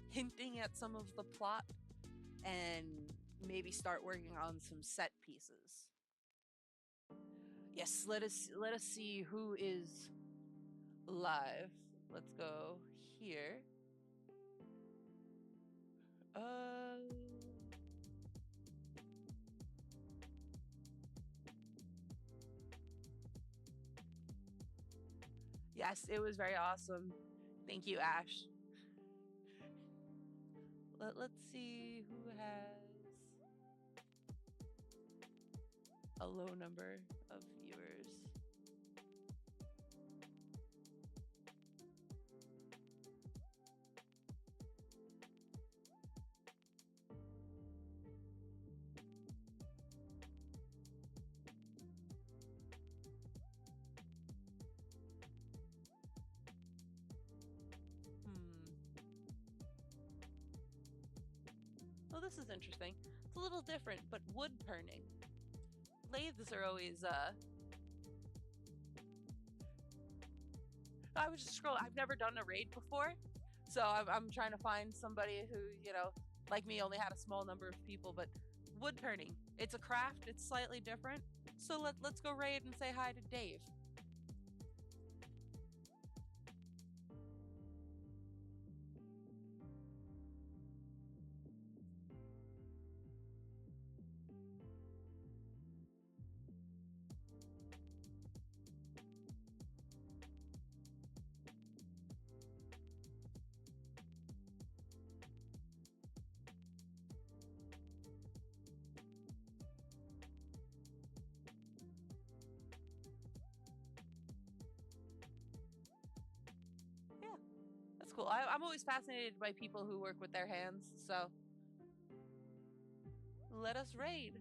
hinting at some of the plot and maybe start working on some set pieces. Yes, let us see who is live. Let's go here. Yes, it was very awesome. Thank you, Ash. Let's see who has a low number of viewers. Well, this is interesting. It's a little different, but wood turning. Lathes are always, I was just scrolling. I've never done a raid before, so I'm trying to find somebody who, you know, like me, only had a small number of people, but wood turning. It's a craft. It's slightly different. So let's go raid and say hi to Dave. It's cool. I'm always fascinated by people who work with their hands, so let us raid.